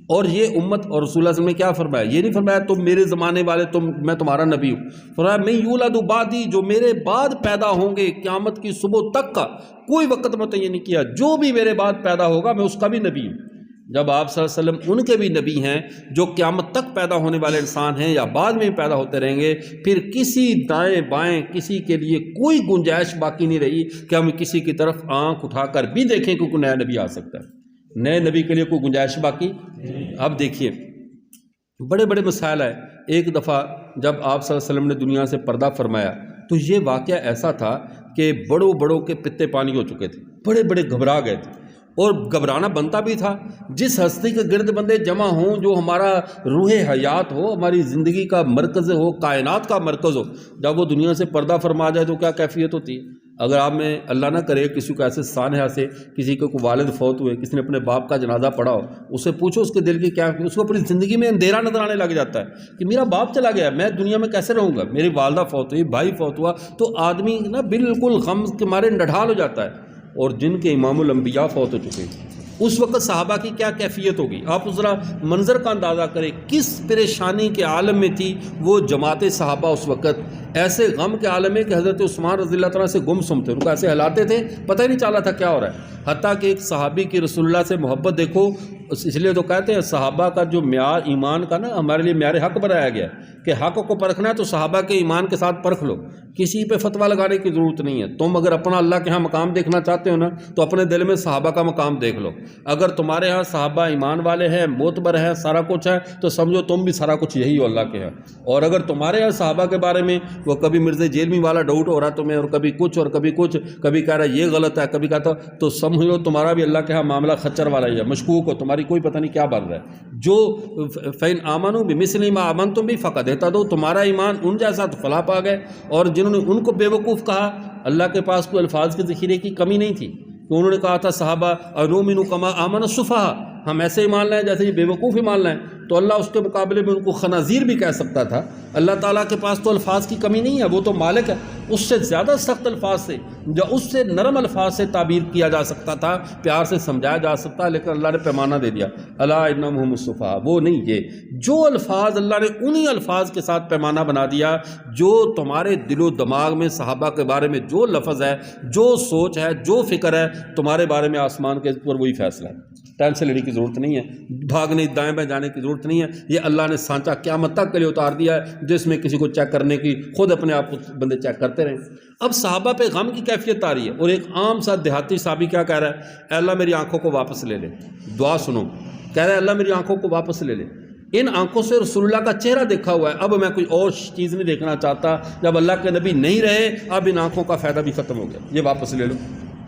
S1: اور یہ امت اور رسول اللہ صلی اللہ علیہ وسلم نے کیا فرمایا؟ یہ نہیں فرمایا تم میرے زمانے والے، میں تمہارا نبی ہوں، فرمایا میں یولد بعدی، جو میرے بعد پیدا ہوں گے قیامت کی صبح تک کا کوئی وقت متعین نہیں کیا، جو بھی میرے بعد پیدا ہوگا میں اس کا بھی نبی ہوں۔ جب آپ صلی اللہ علیہ وسلم ان کے بھی نبی ہیں جو قیامت تک پیدا ہونے والے انسان ہیں یا بعد میں پیدا ہوتے رہیں گے، پھر کسی دائیں بائیں کسی کے لیے کوئی گنجائش باقی نہیں رہی کہ ہم کسی کی طرف آنکھ اٹھا کر بھی دیکھیں کہ کوئی نیا نبی آ سکتا ہے۔ نئے نبی کے لیے کوئی گنجائش باقی۔ اب دیکھیے بڑے بڑے مسائل ہے۔ ایک دفعہ جب آپ صلی اللہ علیہ وسلم نے دنیا سے پردہ فرمایا تو یہ واقعہ ایسا تھا کہ بڑوں کے پتے پانی ہو چکے تھے، بڑے گھبرا گئے تھے، اور گھبرانا بنتا بھی تھا۔ جس ہستی کے گرد بندے جمع ہوں جو ہمارا روح حیات ہو، ہماری زندگی کا مرکز ہو، کائنات کا مرکز ہو، جب وہ دنیا سے پردہ فرما جائے تو کیا کیفیت ہوتی ہے؟ اگر آپ میں اللہ نہ کرے کسی کو ایسے سانحہ سے کسی کو کوئی والد فوت ہوئے، کسی نے اپنے باپ کا جنازہ پڑھا ہو، اسے پوچھو اس کے دل کی کیا، اس کو اپنی زندگی میں اندھیرا نظر آنے لگ جاتا ہے کہ میرا باپ چلا گیا، میں دنیا میں کیسے رہوں گا، میری والدہ فوت ہوئی، بھائی فوت ہوا، تو آدمی نا بالکل غم کے مارے نڈھال ہو جاتا ہے۔ اور جن کے امام الانبیاء فوت ہو چکے اس وقت صحابہ کی کیا کیفیت ہوگی؟ آپ ذرا منظر کا اندازہ کریں، کس پریشانی کے عالم میں تھی وہ جماعت صحابہ اس وقت۔ ایسے غم کے عالم میں کہ حضرت عثمان رضی اللہ تعالیٰ سے گم سم تھے، ان کو ایسے ہلاتے تھے پتہ ہی نہیں چلا تھا کیا ہو رہا ہے۔ حتیٰ کہ ایک صحابی کی رسول اللہ سے محبت دیکھو، اس لیے تو کہتے ہیں صحابہ کا جو معیار ایمان کا نا ہمارے لیے معیار حق بنایا گیا کہ حق کو پرکھنا ہے تو صحابہ کے ایمان کے ساتھ پرکھ لو، کسی پہ فتویٰ لگانے کی ضرورت نہیں ہے۔ تم اگر اپنا اللہ کے ہاں مقام دیکھنا چاہتے ہو نا تو اپنے دل میں صحابہ کا مقام دیکھ لو۔ اگر تمہارے ہاں صحابہ ایمان والے ہیں، معتبر ہیں، سارا کچھ ہے، تو سمجھو تم بھی سارا کچھ یہی ہو اللہ کے ہاں۔ اور اگر تمہارے ہاں صحابہ کے بارے میں وہ کبھی مرزا جیلمی والا ڈاؤٹ ہو رہا ہے تمہیں، اور کبھی کچھ اور کبھی کچھ، کبھی کہہ رہا ہے یہ غلط ہے، کبھی کہتا تو سمجھ لو تمہارا بھی اللہ کے ہاں معاملہ خچر والا ہی ہے، مشکوک ہو، تمہاری کوئی پتہ نہیں کیا بن رہا ہے۔ جو فَإِنْ آمَنُوا بِمِثْلِ مَا آمَنْتُمْ بِهِ فَقَدْ اهْتَدَوْا، تمہارا ایمان ان جیسا تو فلاح پا گئے۔ اور جنہوں نے ان کو بیوقوف کہا، اللہ کے پاس کوئی الفاظ کے ذخیرے کی کمی نہیں تھی، کہ انہوں نے کہا تھا صحابہ انؤمن کما آمن السفہاء، ہم ایسے ہی مان لیں جیسے یہ بے وقوف ہی مان لیں، تو اللہ اس کے مقابلے میں ان کو خنازیر بھی کہہ سکتا تھا۔ اللہ تعالیٰ کے پاس تو الفاظ کی کمی نہیں ہے، وہ تو مالک ہے، اس سے زیادہ سخت الفاظ سے یا اس سے نرم الفاظ سے تعبیر کیا جا سکتا تھا، پیار سے سمجھایا جا سکتا ہے، لیکن اللہ نے پیمانہ دے دیا، الا انہم هم السفہاء، وہ نہیں، یہ جو الفاظ اللہ نے انہی الفاظ کے ساتھ پیمانہ بنا دیا جو تمہارے دل و دماغ میں صحابہ کے بارے میں جو لفظ ہے، جو سوچ ہے، جو فکر ہے، تمہارے بارے میں آسمان کے اوپر وہی فیصلہ ہے۔ ٹائم سے لینے کی ضرورت نہیں ہے، بھاگنے دائیں بائیں جانے کی ضرورت نہیں ہے، یہ اللہ نے سانچہ قیامت تک کے لیے اتار دیا ہے، جس میں کسی کو چیک کرنے کی خود اپنے آپ کو بندے چیک کرتے رہیں۔ اب صحابہ پہ غم کی کیفیت آ رہی ہے، اور ایک عام سا دیہاتی صحابی کیا کہہ رہا ہے؟ اے اللہ میری آنکھوں کو واپس لے لے، دعا سنو، کہہ رہا ہے اللہ میری آنکھوں کو واپس لے لے، ان آنکھوں سے رسول اللہ کا چہرہ دیکھا ہوا ہے، اب میں کوئی اور چیز نہیں دیکھنا چاہتا، جب اللہ کے نبی نہیں رہے اب ان آنکھوں کا فائدہ بھی ختم ہو گیا، یہ واپس لے لو۔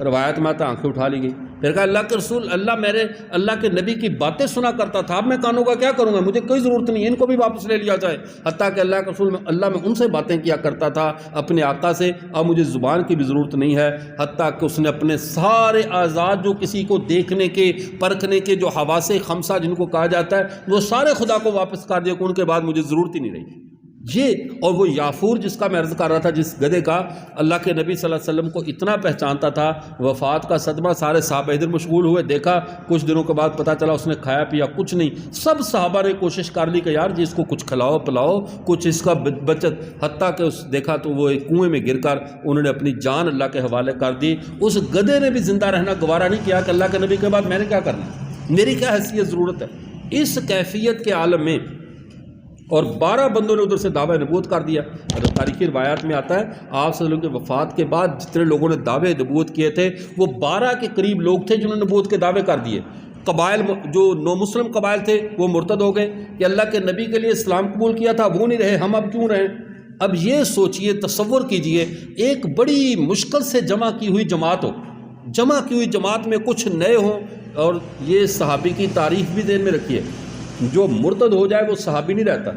S1: روایت میں آتا آنکھیں اٹھا لی گئی، پھر کہا اللہ کے رسول، اللہ کے نبی کی باتیں سنا کرتا تھا، اب میں کانوں کا کیا کروں گا، مجھے کوئی ضرورت نہیں ہے، ان کو بھی واپس لے لیا جائے۔ حتیٰ کہ اللہ کے رسول اللہ میں ان سے باتیں کیا کرتا تھا اپنے آقا سے، اب مجھے زبان کی بھی ضرورت نہیں ہے، حتیٰ کہ اس نے اپنے سارے اعضاء جو کسی کو دیکھنے کے پرکھنے کے جو حواس خمسہ جن کو کہا جاتا ہے وہ سارے خدا کو واپس کر دیا کہ ان کے بعد مجھے ضرورت ہی نہیں رہی۔ یہ اور وہ یافور جس کا میں عرض کر رہا تھا، جس گدھے کا اللہ کے نبی صلی اللہ علیہ وسلم کو اتنا پہچانتا تھا، وفات کا صدمہ سارے صحابہ ادھر مشغول ہوئے، دیکھا کچھ دنوں کے بعد پتہ چلا اس نے کھایا پیا کچھ نہیں، سب صحابہ نے کوشش کر لی کہ یار جی اس کو کچھ کھلاؤ پلاؤ، کچھ اس کا بچت، حتیٰ کہ اس دیکھا تو وہ ایک کنویں میں گر کر انہوں نے اپنی جان اللہ کے حوالے کر دی۔ اس گدھے نے بھی زندہ رہنا گوارا نہیں کیا کہ اللہ کے نبی کے بعد میں نے کیا کرنا، میری کیا حیثیت ضرورت ہے۔ اس کیفیت کے عالم میں اور 12 بندوں نے ادھر سے دعوی نبوت کر دیا۔ تاریخی روایات میں آتا ہے آپ صلی اللہ علیہ وسلم کے وفات کے بعد جتنے لوگوں نے دعوے نبوت کیے تھے وہ 12 کے قریب لوگ تھے جنہوں نے نبوت کے دعوے کر دیے۔ قبائل جو نو مسلم قبائل تھے وہ مرتد ہو گئے کہ اللہ کے نبی کے لیے اسلام قبول کیا تھا وہ نہیں رہے، ہم اب کیوں رہیں۔ اب یہ سوچئے، تصور کیجئے ایک بڑی مشکل سے جمع کی ہوئی جماعت ہو، جمع کی ہوئی جماعت میں کچھ نئے ہوں، اور یہ صحابی کی تعریف بھی ذہن میں رکھیے، جو مرتد ہو جائے وہ صحابی نہیں رہتا۔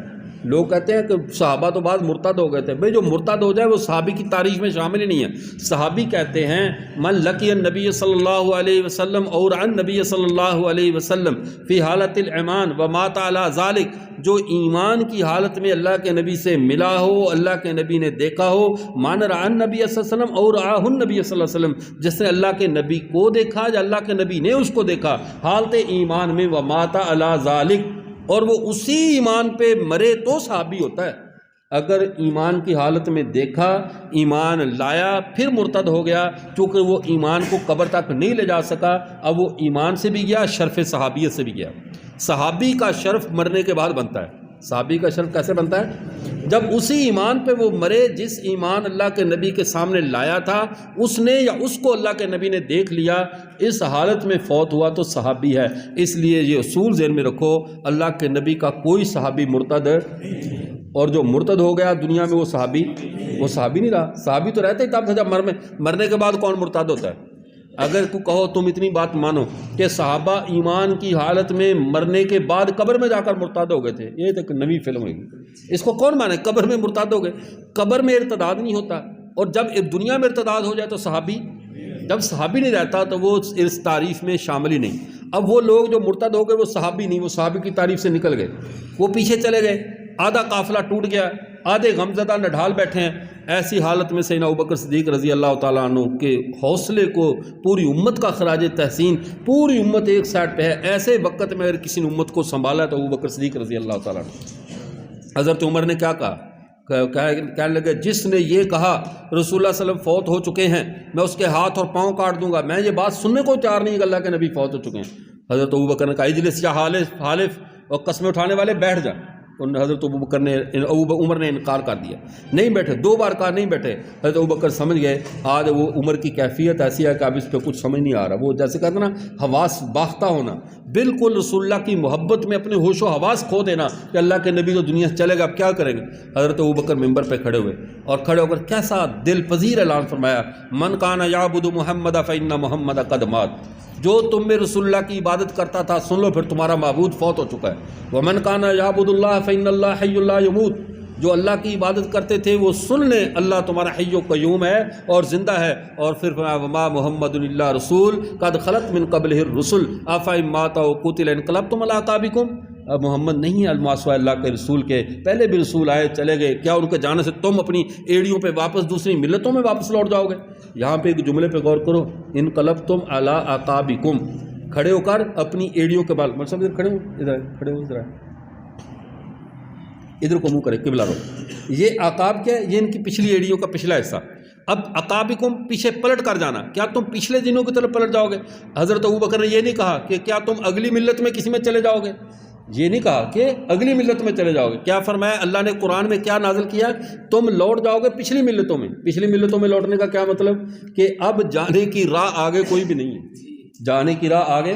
S1: لوگ کہتے ہیں کہ صحابہ تو بعد مرتد ہو گئے تھے، بھئی جو مرتد ہو جائے وہ صحابی کی تاریخ میں شامل ہی نہیں ہے۔ صحابی کہتے ہیں من لقی النبی صلی اللہ علیہ وسلم اور عن نبی صلی اللہ علیہ وسلم فی حالت الایمان ومات علی ذالک، جو ایمان کی حالت میں اللہ کے نبی سے ملا ہو، اللہ کے نبی نے دیکھا ہو، مان رأى النبی صلی اللہ علیہ وسلم اور رآہ النبی صلی اللہ علیہ وسلم، جس نے اللہ کے نبی کو دیکھا یا اللہ کے نبی نے اس کو دیکھا حالت ایمان میں، ومات علی ذالک، اور وہ اسی ایمان پہ مرے تو صحابی ہوتا ہے۔ اگر ایمان کی حالت میں دیکھا، ایمان لایا، پھر مرتد ہو گیا، چونکہ وہ ایمان کو قبر تک نہیں لے جا سکا، اب وہ ایمان سے بھی گیا، شرف صحابیت سے بھی گیا۔ صحابی کا شرف مرنے کے بعد بنتا ہے۔ صحابی کا شرف کیسے بنتا ہے؟ جب اسی ایمان پہ وہ مرے جس ایمان اللہ کے نبی کے سامنے لایا تھا، اس نے یا اس کو اللہ کے نبی نے دیکھ لیا، اس حالت میں فوت ہوا تو صحابی ہے۔ اس لیے یہ اصول ذہن میں رکھو، اللہ کے نبی کا کوئی صحابی مرتد، اور جو مرتد ہو گیا دنیا میں وہ صحابی نہیں رہا۔ صحابی تو رہتے ہی تب تھا جب مرنے کے بعد کون مرتد ہوتا ہے؟ اگر کو کہو تم اتنی بات مانو کہ صحابہ ایمان کی حالت میں مرنے کے بعد قبر میں جا کر مرتد ہو گئے تھے، یہ تو ایک نئی فلم ہوئی، اس کو کون مانے؟ قبر میں مرتد ہو گئے، قبر میں ارتداد نہیں ہوتا، اور جب دنیا میں ارتداد ہو جائے تو صحابی، جب صحابی نہیں رہتا تو وہ اس تعریف میں شامل ہی نہیں۔ اب وہ لوگ جو مرتد ہو گئے وہ صحابی نہیں، وہ صحابی کی تعریف سے نکل گئے، وہ پیچھے چلے گئے، آدھا قافلہ ٹوٹ گیا، آدھے غمزدہ نڈھال بیٹھے ہیں۔ ایسی حالت میں سیدنا ابوبکر صدیق رضی اللہ تعالیٰ عنہ کے حوصلے کو پوری امت کا خراج تحسین، پوری امت ایک سائڈ پہ ہے، ایسے وقت میں اگر کسی نے امت کو سنبھالا تو ابوبکر صدیق رضی اللہ تعالیٰ عنہ۔ حضرت عمر نے کیا کہا؟ کہنے لگے جس نے یہ کہا رسول اللہ صلی اللہ علیہ وسلم فوت ہو چکے ہیں میں اس کے ہاتھ اور پاؤں کاٹ دوں گا، میں یہ بات سننے کو تیار نہیں کہ اللہ کے نبی فوت ہو چکے ہیں۔ حضرت ابوبکر نے کہا اجلس یا حالف، اور قسمیں اٹھانے والے بیٹھ جائیں۔ حضرت عمر نے انکار کر دیا، نہیں بیٹھے، 2 بار کہا نہیں بیٹھے۔ حضرت ابوبکر سمجھ گئے آج وہ عمر کی کیفیت ایسی ہے کہ اب اس پہ کچھ سمجھ نہیں آ رہا، وہ جیسے کہتے ہیں نا حواس باختہ ہونا، بالکل رسول اللہ کی محبت میں اپنے ہوش و حواس کھو دینا کہ اللہ کے نبی تو دنیا سے چلے گا، اب کیا کریں گے۔ حضرت ابوبکر ممبر پہ کھڑے ہوئے اور کھڑے ہو کر کیسا دل پذیر اعلان فرمایا، من کان یعبد محمد فإن محمد قد مات، جو تم میں رسول اللہ کی عبادت کرتا تھا سن لو، پھر تمہارا معبود فوت ہو چکا ہے۔ ومن کان یعبد اللہ فإن اللہ حی لا یموت، جو اللہ کی عبادت کرتے تھے وہ سن لیں اللہ تمہارا حی و قیوم ہے اور زندہ ہے. اور پھر وما محمد الا رسول قد خلت من قبلہ الرسل افإن مات أو قتل انقلبتم على أعقابكم. اب محمد نہیں الماسوا اللہ کے رسول کے پہلے بھی رسول آئے چلے گئے، کیا ان کے جانے سے تم اپنی ایڑیوں پہ واپس دوسری ملتوں میں واپس لوٹ جاؤ گے؟ یہاں پہ ایک جملے پہ غور کرو، انقلبتم علی اعقابکم، کھڑے ہو کر اپنی ایڑیوں کے بال، مطلب ادھر کھڑے ہو، ادھر کھڑے ہو، ادھر کو منہ کرے قبلہ رو. یہ عقاب کیا ہے؟ یہ ان کی پچھلی ایڑیوں کا پچھلا حصہ. اب عقابکم پیچھے پلٹ کر جانا، کیا تم پچھلے دنوں کی طرف پلٹ جاؤ گے؟ حضرت ابوبکر نے یہ نہیں کہا کہ کیا تم اگلی ملت میں کسی میں چلے جاؤ گے، یہ نہیں کہا کہ اگلی ملت میں چلے جاؤ گے. کیا فرمایا اللہ نے قرآن میں؟ کیا نازل کیا؟ تم لوٹ جاؤ گے پچھلی ملتوں میں. پچھلی ملتوں میں لوٹنے کا کیا مطلب؟ کہ اب جانے کی راہ آگے کوئی بھی نہیں ہے، جانے کی راہ آگے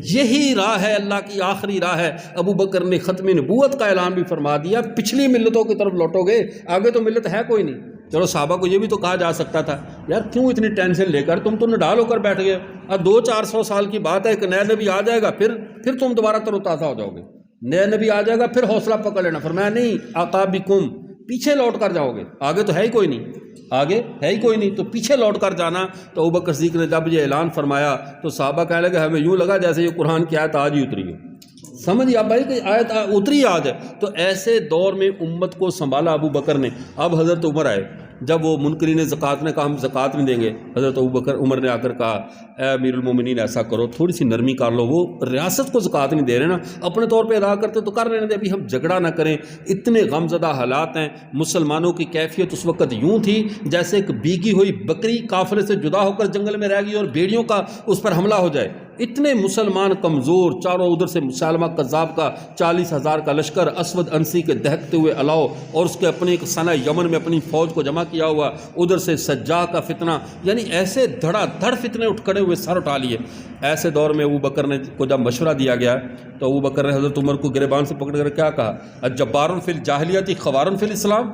S1: یہی راہ ہے، اللہ کی آخری راہ ہے. ابو بکر نے ختم نبوت کا اعلان بھی فرما دیا، پچھلی ملتوں کی طرف لوٹو گے، آگے تو ملت ہے کوئی نہیں. چلو صحابہ کو یہ بھی تو کہا جا سکتا تھا یار کیوں اتنی ٹینشن لے کر تم تو نڈال ہو کر بیٹھ گئے، اب 200-400 سال کی بات ہے، ایک نیا نبی آ جائے گا پھر تم دوبارہ تر و تازہ ہو جاؤ گے، نیا نبی آ جائے گا پھر حوصلہ پکڑ لینا. فرمایا نہیں، عقابکم، پیچھے لوٹ کر جاؤ گے، آگے تو ہے ہی کوئی نہیں، آگے ہے ہی کوئی نہیں، تو پیچھے لوٹ کر جانا. تو ابوبکر صدیق نے جب یہ اعلان فرمایا تو صحابہ کہنے لگے ہمیں یوں لگا جیسے یہ قرآن کی آیت آج ہی اتری ہے. سمجھ آپ بھائی کہ آیت اتری آج ہے. تو ایسے دور میں امت کو سنبھالا ابو بکر نے. اب حضرت عمر آئے، جب وہ منکرین زکوٰۃ نے کہا ہم زکوٰۃ نہیں دیں گے، حضرت عمر نے آ کر کہا اے امیر المومنین ایسا کرو تھوڑی سی نرمی کر لو، وہ ریاست کو زکوٰۃ نہیں دے رہے نا، اپنے طور پہ ادا کرتے تو کر رہے تھے، ابھی ہم جھگڑا نہ کریں. اتنے غمزدہ حالات ہیں. مسلمانوں کی کیفیت اس وقت یوں تھی جیسے ایک بیگی ہوئی بکری قافلے سے جدا ہو کر جنگل میں رہ گئی اور بھیڑیوں کا اس پر حملہ ہو جائے. اتنے مسلمان کمزور، چاروں ادھر سے مسالمہ کذاب کا 40,000 کا لشکر، اسود انسی کے دہکتے ہوئے الاؤ اور اس کے اپنے ایک سنہ یمن میں اپنی فوج کو جمع کیا ہوا، ادھر سے سجا کا فتنہ، یعنی ایسے دھڑا دھڑ فتنے اٹھ کھڑے ہوئے، سر اٹھا لیے. ایسے دور میں ابو بکر نے کو جب مشورہ دیا گیا تو ابو بکر نے حضرت عمر کو گریبان سے پکڑ کر کیا کہا؟ الجبار فی الجاہلیت خوار فی الاسلام.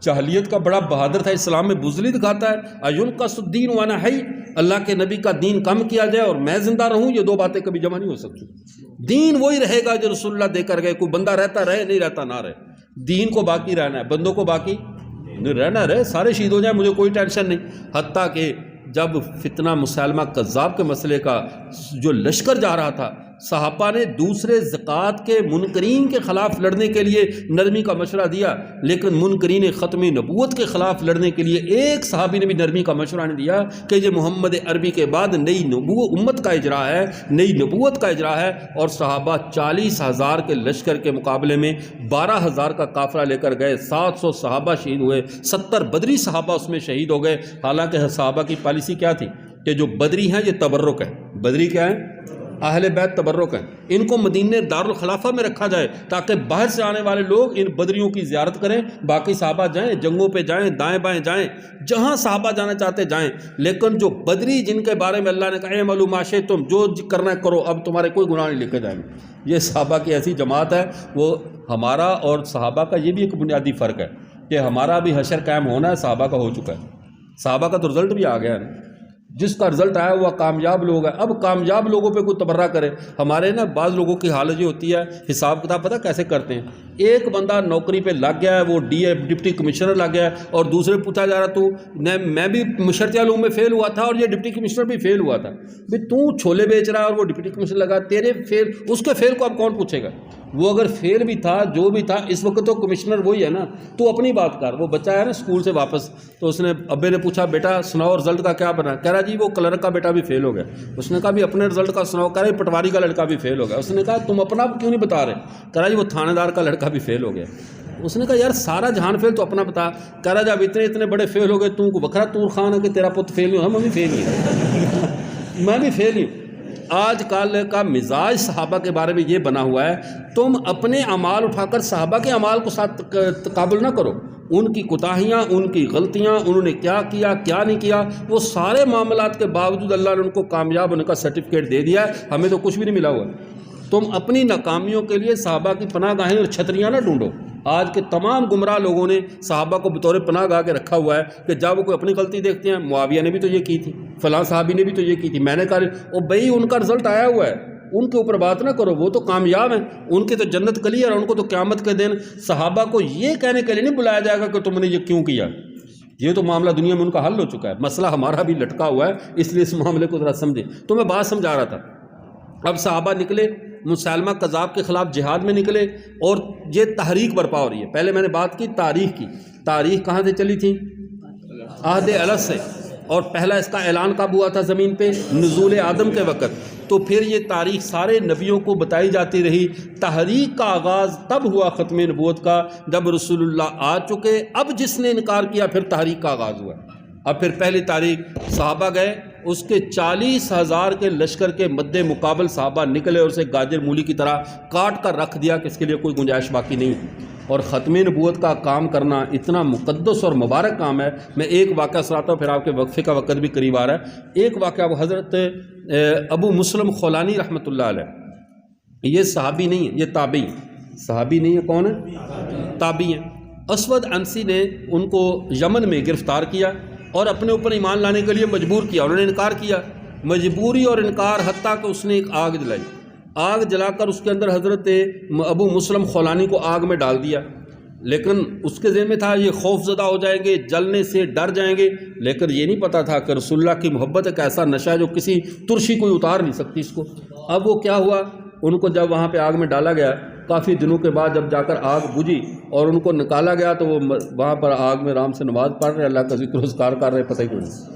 S1: جاہلیت کا بڑا بہادر تھا، اسلام میں بزدلی دکھاتا ہے. اینقص الدین وانا حی، اللہ کے نبی کا دین کم کیا جائے اور میں زندہ رہوں، یہ دو باتیں کبھی جمع نہیں ہو سکتی. دین وہی رہے گا جو رسول اللہ دے کر گئے، کوئی بندہ رہتا رہے نہیں رہتا نہ رہے، دین کو باقی رہنا ہے، بندوں کو باقی نہیں رہنا رہے، سارے شہید ہو جائیں مجھے کوئی ٹینشن نہیں. حتیٰ کہ جب فتنہ مسالمہ کذاب کے مسئلے کا جو لشکر جا رہا تھا، صحابہ نے دوسرے زکوٰۃ کے منکرین کے خلاف لڑنے کے لیے نرمی کا مشورہ دیا، لیکن منکرین ختم نبوت کے خلاف لڑنے کے لیے ایک صحابی نے بھی نرمی کا مشورہ نہیں دیا کہ یہ محمد عربی کے بعد نئی امت کا اجرا ہے، نئی نبوت کا اجرا ہے. اور صحابہ 40,000 کے لشکر کے مقابلے میں 12,000 کا قافلہ لے کر گئے، 700 صحابہ شہید ہوئے، 70 بدری صحابہ اس میں شہید ہو گئے. حالانکہ صحابہ کی پالیسی کیا تھی کہ جو بدری ہیں یہ تبرک ہے. بدری کیا ہے؟ اہل بیت تبرک ہیں، ان کو مدینہ دارالخلافہ میں رکھا جائے تاکہ باہر سے آنے والے لوگ ان بدریوں کی زیارت کریں، باقی صحابہ جائیں، جنگوں پہ جائیں، دائیں بائیں جائیں، جہاں صحابہ جانا چاہتے جائیں. لیکن جو بدری جن کے بارے میں اللہ نے کہا اعملوا ما شئتم، جو کرنا ہے کرو، اب تمہارے کوئی گناہ نہیں لکھے جائیں گے. یہ صحابہ کی ایسی جماعت ہے. وہ ہمارا اور صحابہ کا یہ بھی ایک بنیادی فرق ہے کہ ہمارا بھی حشر قائم ہونا ہے، صحابہ کا ہو چکا ہے. صحابہ کا تو رزلٹ بھی آ گیا ہے، جس کا رزلٹ آیا وہ کامیاب لوگ ہیں. اب کامیاب لوگوں پہ کوئی تبرہ کرے. ہمارے نا بعض لوگوں کی حالت یہ ہوتی ہے، حساب کتاب پتہ کیسے کرتے ہیں؟ ایک بندہ نوکری پہ لگ گیا ہے، وہ ڈپٹی کمشنر لگ گیا ہے، اور دوسرے پوچھا جا رہا تو میں بھی مشرطیہ علوم میں فیل ہوا تھا اور یہ ڈپٹی کمشنر بھی فیل ہوا تھا. بھائی تو چھولے بیچ رہا ہے اور وہ ڈپٹی کمشنر لگا، تیرے فیل، اس کے فیل کو اب کون پوچھے گا؟ وہ اگر فیل بھی تھا جو بھی تھا، اس وقت تو کمشنر وہی ہے نا. تو اپنی بات کر. وہ بچہ ہے نا اسکول سے واپس، تو اس نے ابے نے پوچھا بیٹا سناؤ رزلٹ کا کیا بنا؟ کہہ رہا جی وہ کلرک کا بیٹا بھی فیل ہو گیا. اس نے کہا بھی اپنے رزلٹ کا سناؤ. کہہ رہا پٹواری کا لڑکا بھی فیل ہو گیا. اس نے کہا تم اپنا کیوں نہیں بتا رہے؟ کہہ رہا جی وہ تھانے دار کا لڑکا بھی فیل ہو گیا. اس نے کہا یار سارا جہان فیل تو اپنا بتا. کہہ رہا جب اتنے بڑے فیل ہو گئے تو بکھرا تور خان ہے کہ تیرا پت فیل نہیں ہو. ہم بھی فیل ہی ہیں، میں بھی فیل ہی ہوں. آج کل کا مزاج صحابہ کے بارے میں یہ بنا ہوا ہے، تم اپنے اعمال اٹھا کر صحابہ کے اعمال کو ساتھ تقابل نہ کرو. ان کی کوتاہیاں، ان کی غلطیاں، انہوں نے کیا کیا کیا نہیں کیا، وہ سارے معاملات کے باوجود اللہ نے ان کو کامیاب ہونے کا سرٹیفکیٹ دے دیا ہے. ہمیں تو کچھ بھی نہیں ملا ہوا. تم اپنی ناکامیوں کے لیے صحابہ کی پناہ گاہیں اور چھتریاں نہ ڈھونڈو. آج کے تمام گمراہ لوگوں نے صحابہ کو بطور پناہ گاہ کے رکھا ہوا ہے کہ جب وہ کوئی اپنی غلطی دیکھتے ہیں، معاویہ نے بھی تو یہ کی تھی، فلاں صحابی نے بھی تو یہ کی تھی، میں نے کہا او بھائی ان کا رزلٹ آیا ہوا ہے. ان کے اوپر بات نہ کرو، وہ تو کامیاب ہیں، ان کی تو جنت کلیئر ہے، ان کو تو قیامت کے دن صحابہ کو یہ کہنے کے لیے نہیں بلایا جائے گا کہ تم نے یہ کیوں کیا، یہ تو معاملہ دنیا میں ان کا حل ہو چکا ہے، مسئلہ ہمارا بھی لٹکا ہوا ہے، اس لیے اس معاملے کو ذرا سمجھیں۔ تو میں بات سمجھا رہا تھا، اب صحابہ نکلے مسلمہ کذاب کے خلاف جہاد میں نکلے اور یہ تحریک برپا ہو رہی ہے۔ پہلے میں نے بات کی تاریخ کی، تاریخ کہاں سے چلی تھی؟ عہد الگ سے، اور پہلا اس کا اعلان کب ہوا تھا زمین پہ؟ نزول آدم کے وقت۔ تو پھر یہ تاریخ سارے نبیوں کو بتائی جاتی رہی۔ تحریک کا آغاز تب ہوا ختم نبوت کا جب رسول اللہ آ چکے، اب جس نے انکار کیا پھر تحریک کا آغاز ہوا۔ اب پھر پہلی تاریخ صحابہ گئے، اس کے 40,000 کے لشکر کے مد مقابل صحابہ نکلے اور اسے گاجر مولی کی طرح کاٹ کر رکھ دیا کہ اس کے لیے کوئی گنجائش باقی نہیں ہے۔ اور ختم نبوت کا کام کرنا اتنا مقدس اور مبارک کام ہے۔ میں ایک واقعہ سناتا ہوں، پھر آپ کے وقفے کا وقت بھی قریب آ رہا ہے۔ ایک واقعہ وہ حضرت ابو مسلم خولانی رحمۃ اللہ علیہ، یہ صحابی نہیں ہے، یہ تابعی، صحابی نہیں ہے، کون ہے؟ تابعی ہیں۔ اسود عنسی نے ان کو یمن میں گرفتار کیا اور اپنے اوپر ایمان لانے کے لیے مجبور کیا، انہوں نے انکار کیا، مجبوری اور انکار حتیٰ کہ اس نے ایک آگ جلائی، آگ جلا کر اس کے اندر حضرت ابو مسلم خولانی کو آگ میں ڈال دیا، لیکن اس کے ذہن میں تھا یہ خوف زدہ ہو جائیں گے، جلنے سے ڈر جائیں گے، لیکن یہ نہیں پتا تھا کہ رسول اللہ کی محبت ایک ایسا نشہ ہے جو کسی ترشی کوئی اتار نہیں سکتی اس کو۔ اب وہ کیا ہوا، ان کو جب وہاں پہ آگ میں ڈالا گیا، کافی دنوں کے بعد جب جا کر آگ بجھی اور ان کو نکالا گیا تو وہ وہاں پر آگ میں آرام سے نماز پڑھ رہے، اللہ کا ذکر اذکار کر رہے، پتہ ہی نہیں۔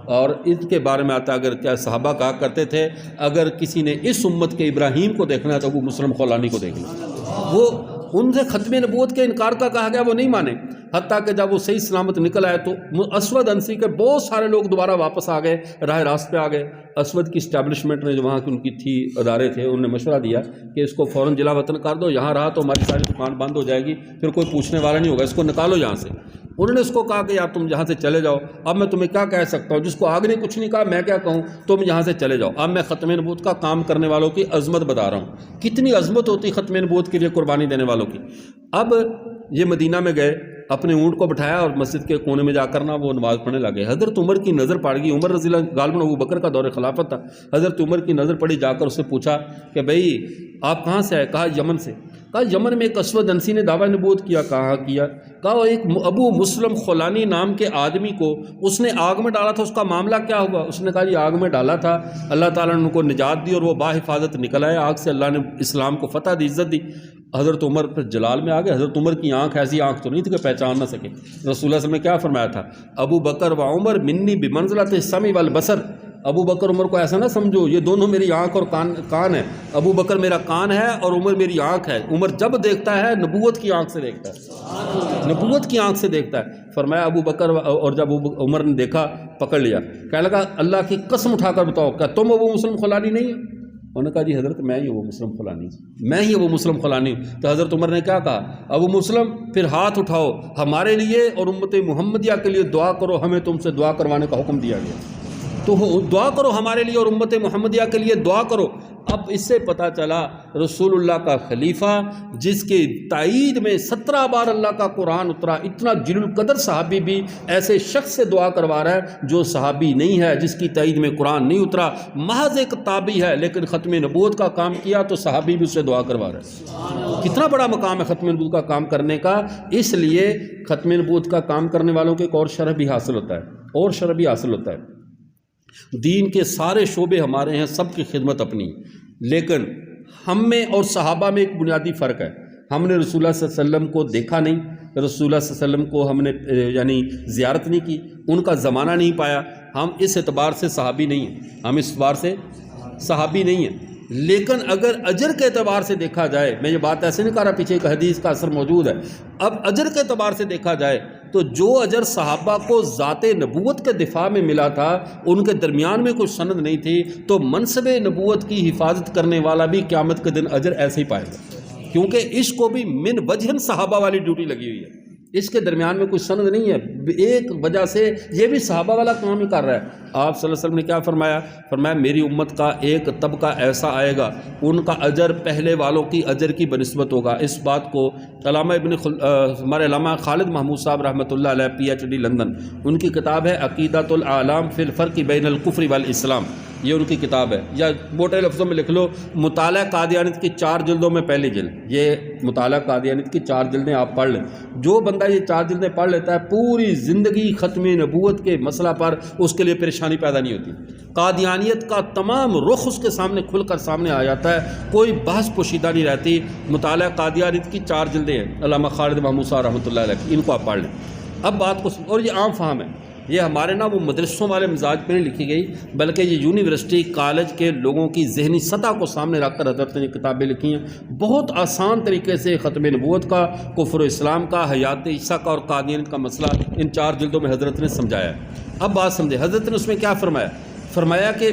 S1: اور اس کے بارے میں آتا اگر کیا صحابہ کہا کرتے تھے اگر کسی نے اس امت کے ابراہیم کو دیکھنا ہے تو وہ مسلم خولانی کو دیکھنا۔ وہ ان سے ختم نبوت کے انکار کا کہا گیا، وہ نہیں مانے، حتیٰ کہ جب وہ صحیح سلامت نکل آئے تو اسود عنسی کے بہت سارے لوگ دوبارہ واپس آ گئے، راہ راست پہ آ گئے۔ اسود کی اسٹیبلشمنٹ نے جو وہاں کی ان کی تھی ادارے تھے، انہوں نے مشورہ دیا کہ اس کو فوراً جلا وطن کر دو، یہاں رہا تو ہماری ساری دکان بند ہو جائے گی، پھر کوئی پوچھنے والا نہیں ہوگا، اس کو نکالو یہاں سے۔ انہوں نے اس کو کہا کہ یار تم یہاں سے چلے جاؤ، اب میں تمہیں کیا کہہ سکتا ہوں، جس کو آگ نے کچھ نہیں کہا میں کیا کہوں، تم یہاں سے چلے جاؤ۔ اب میں ختم نبوت کا کام کرنے والوں کی عظمت بتا رہا ہوں، کتنی عظمت ہوتی ختم نبوت کے لیے قربانی دینے والوں کی۔ اب یہ مدینہ میں گئے، اپنے اونٹ کو بٹھایا اور مسجد کے کونے میں جا کر نا وہ نماز پڑھنے لگے۔ حضرت عمر کی نظر پڑ گئی، عمر رضی اللہ غالباً ابو بکر کا دور خلافت تھا، حضرت عمر کی نظر پڑی، جا کر اس سے پوچھا کہ بھئی آپ کہاں سے آئے؟ کہا یمن سے۔ کہا یمن میں ایک اسود عنسی نے دعویٰ نبوت کیا، کہاں کیا؟ کہا ایک ابو مسلم خولانی نام کے آدمی کو اس نے آگ میں ڈالا تھا، اس کا معاملہ کیا ہوا؟ اس نے کہا یہ آگ میں ڈالا تھا، اللہ تعالیٰ نے ان کو نجات دی اور وہ باحفاظت نکل آئے آگ سے، اللہ نے اسلام کو فتح دی، عزت دی۔ حضرت عمر پھر جلال میں آ گئے۔ حضرت عمر کی آنکھ ایسی آنکھ تو نہیں تھی کہ پہچان نہ سکے۔ رسول اللہ صلی اللہ علیہ وسلم نے کیا فرمایا تھا؟ ابو بکر و عمر منی بمنزلۃ السمع والبصر، ابو بکر عمر کو ایسا نہ سمجھو یہ دونوں میری آنکھ اور کان ہے، ابو بکر میرا کان ہے اور عمر میری آنکھ ہے۔ عمر جب دیکھتا ہے نبوت کی آنکھ سے دیکھتا ہے، نبوت کی آنکھ سے دیکھتا ہے۔ فرمایا ابو بکر اور جب عمر نے دیکھا پکڑ لیا، کہنے لگا اللہ کی قسم اٹھا کر بتاؤ کیا تم ابو مسلم خولانی نہیں ہو؟ انہوں نے کہا جی حضرت میں ہی ابو مسلم خولانی، میں ہی ابو مسلم خولانی ہوں۔ تو حضرت عمر نے کیا کہا؟ ابو مسلم پھر ہاتھ اٹھاؤ، ہمارے لیے اور امت محمدیہ کے لیے دعا کرو، ہمیں تم سے دعا کروانے کا حکم دیا گیا، تو دعا کرو ہمارے لیے اور امت محمدیہ کے لیے دعا کرو۔ اب اس سے پتہ چلا رسول اللہ کا خلیفہ جس کے تائید میں 17 بار اللہ کا قرآن اترا، اتنا جلیل القدر صحابی بھی ایسے شخص سے دعا کروا رہا ہے جو صحابی نہیں ہے، جس کی تائید میں قرآن نہیں اترا، محض ایک تابعی ہے لیکن ختم نبوت کا کام کیا تو صحابی بھی اس سے دعا کروا رہا ہے۔ کتنا بڑا مقام ہے ختم نبوت کا کام کرنے کا۔ اس لیے ختم نبوت کا کام کرنے والوں کو ایک اور شرف بھی حاصل ہوتا ہے، اور شرف بھی حاصل ہوتا ہے۔ دین کے سارے شعبے ہمارے ہیں، سب کی خدمت اپنی، لیکن ہم میں اور صحابہ میں ایک بنیادی فرق ہے۔ ہم نے رسول اللہ صلی اللہ علیہ وسلم کو دیکھا نہیں، رسول اللہ صلی اللہ علیہ وسلم کو ہم نے یعنی زیارت نہیں کی، ان کا زمانہ نہیں پایا، ہم اس اعتبار سے صحابی نہیں ہیں، ہم اس اعتبار سے صحابی نہیں ہیں۔ لیکن اگر اجر کے اعتبار سے دیکھا جائے، میں یہ بات ایسے نہیں کہہ رہا، پیچھے ایک حدیث کا اثر موجود ہے، اب اجر کے اعتبار سے دیکھا جائے تو جو اجر صحابہ کو ذات نبوت کے دفاع میں ملا تھا، ان کے درمیان میں کوئی سند نہیں تھی، تو منصب نبوت کی حفاظت کرنے والا بھی قیامت کے دن اجر ایسے ہی پائے گا، کیونکہ اس کو بھی من وجہ صحابہ والی ڈیوٹی لگی ہوئی ہے، اس کے درمیان میں کوئی سند نہیں ہے، ایک وجہ سے یہ بھی صحابہ والا کام ہی کر رہا ہے۔ آپ صلی اللہ علیہ وسلم نے کیا فرمایا؟ فرمایا میری امت کا ایک طبقہ ایسا آئے گا ان کا اجر پہلے والوں کی اجر کی بنسبت ہوگا۔ اس بات کو ہمارے علامہ خالد محمود صاحب رحمۃ اللہ علیہ PhD لندن، ان کی کتاب ہے عقیدۃ العالم فی الفرق بین الکفر والاسلام، یہ ان کی کتاب ہے، یا موٹے لفظوں میں لکھ لو مطالعہ قادیانیت کی 4 جلدوں میں پہلی جلد، یہ مطالعہ قادیانیت کی 4 جلدیں آپ پڑھ لیں۔ جو بندہ یہ 4 جلدیں پڑھ لیتا ہے پوری زندگی ختم نبوت کے مسئلہ پر اس کے لیے پریشانی پیدا نہیں ہوتی۔ قادیانیت کا تمام رخ اس کے سامنے کھل کر سامنے آ جاتا ہے، کوئی بحث پوشیدہ نہیں رہتی۔ مطالعہ قادیانیت کی 4 جلدیں ہیں علامہ خالد محمود صاحب رحمۃ اللہ علیہ، ان کو آپ پڑھ لیں۔ اب بات کو، اور یہ عام فہم ہے، یہ ہمارے نا وہ مدرسوں والے مزاج پہ نہیں لکھی گئی، بلکہ یہ یونیورسٹی کالج کے لوگوں کی ذہنی سطح کو سامنے رکھ کر حضرت نے کتابیں لکھی ہیں۔ بہت آسان طریقے سے ختم نبوت کا، کفر و اسلام کا، حیات عیسیٰ کا اور قادیانیت کا مسئلہ ان 4 جلدوں میں حضرت نے سمجھایا ہے۔ اب بات سمجھے، حضرت نے اس میں کیا فرمایا؟ فرمایا کہ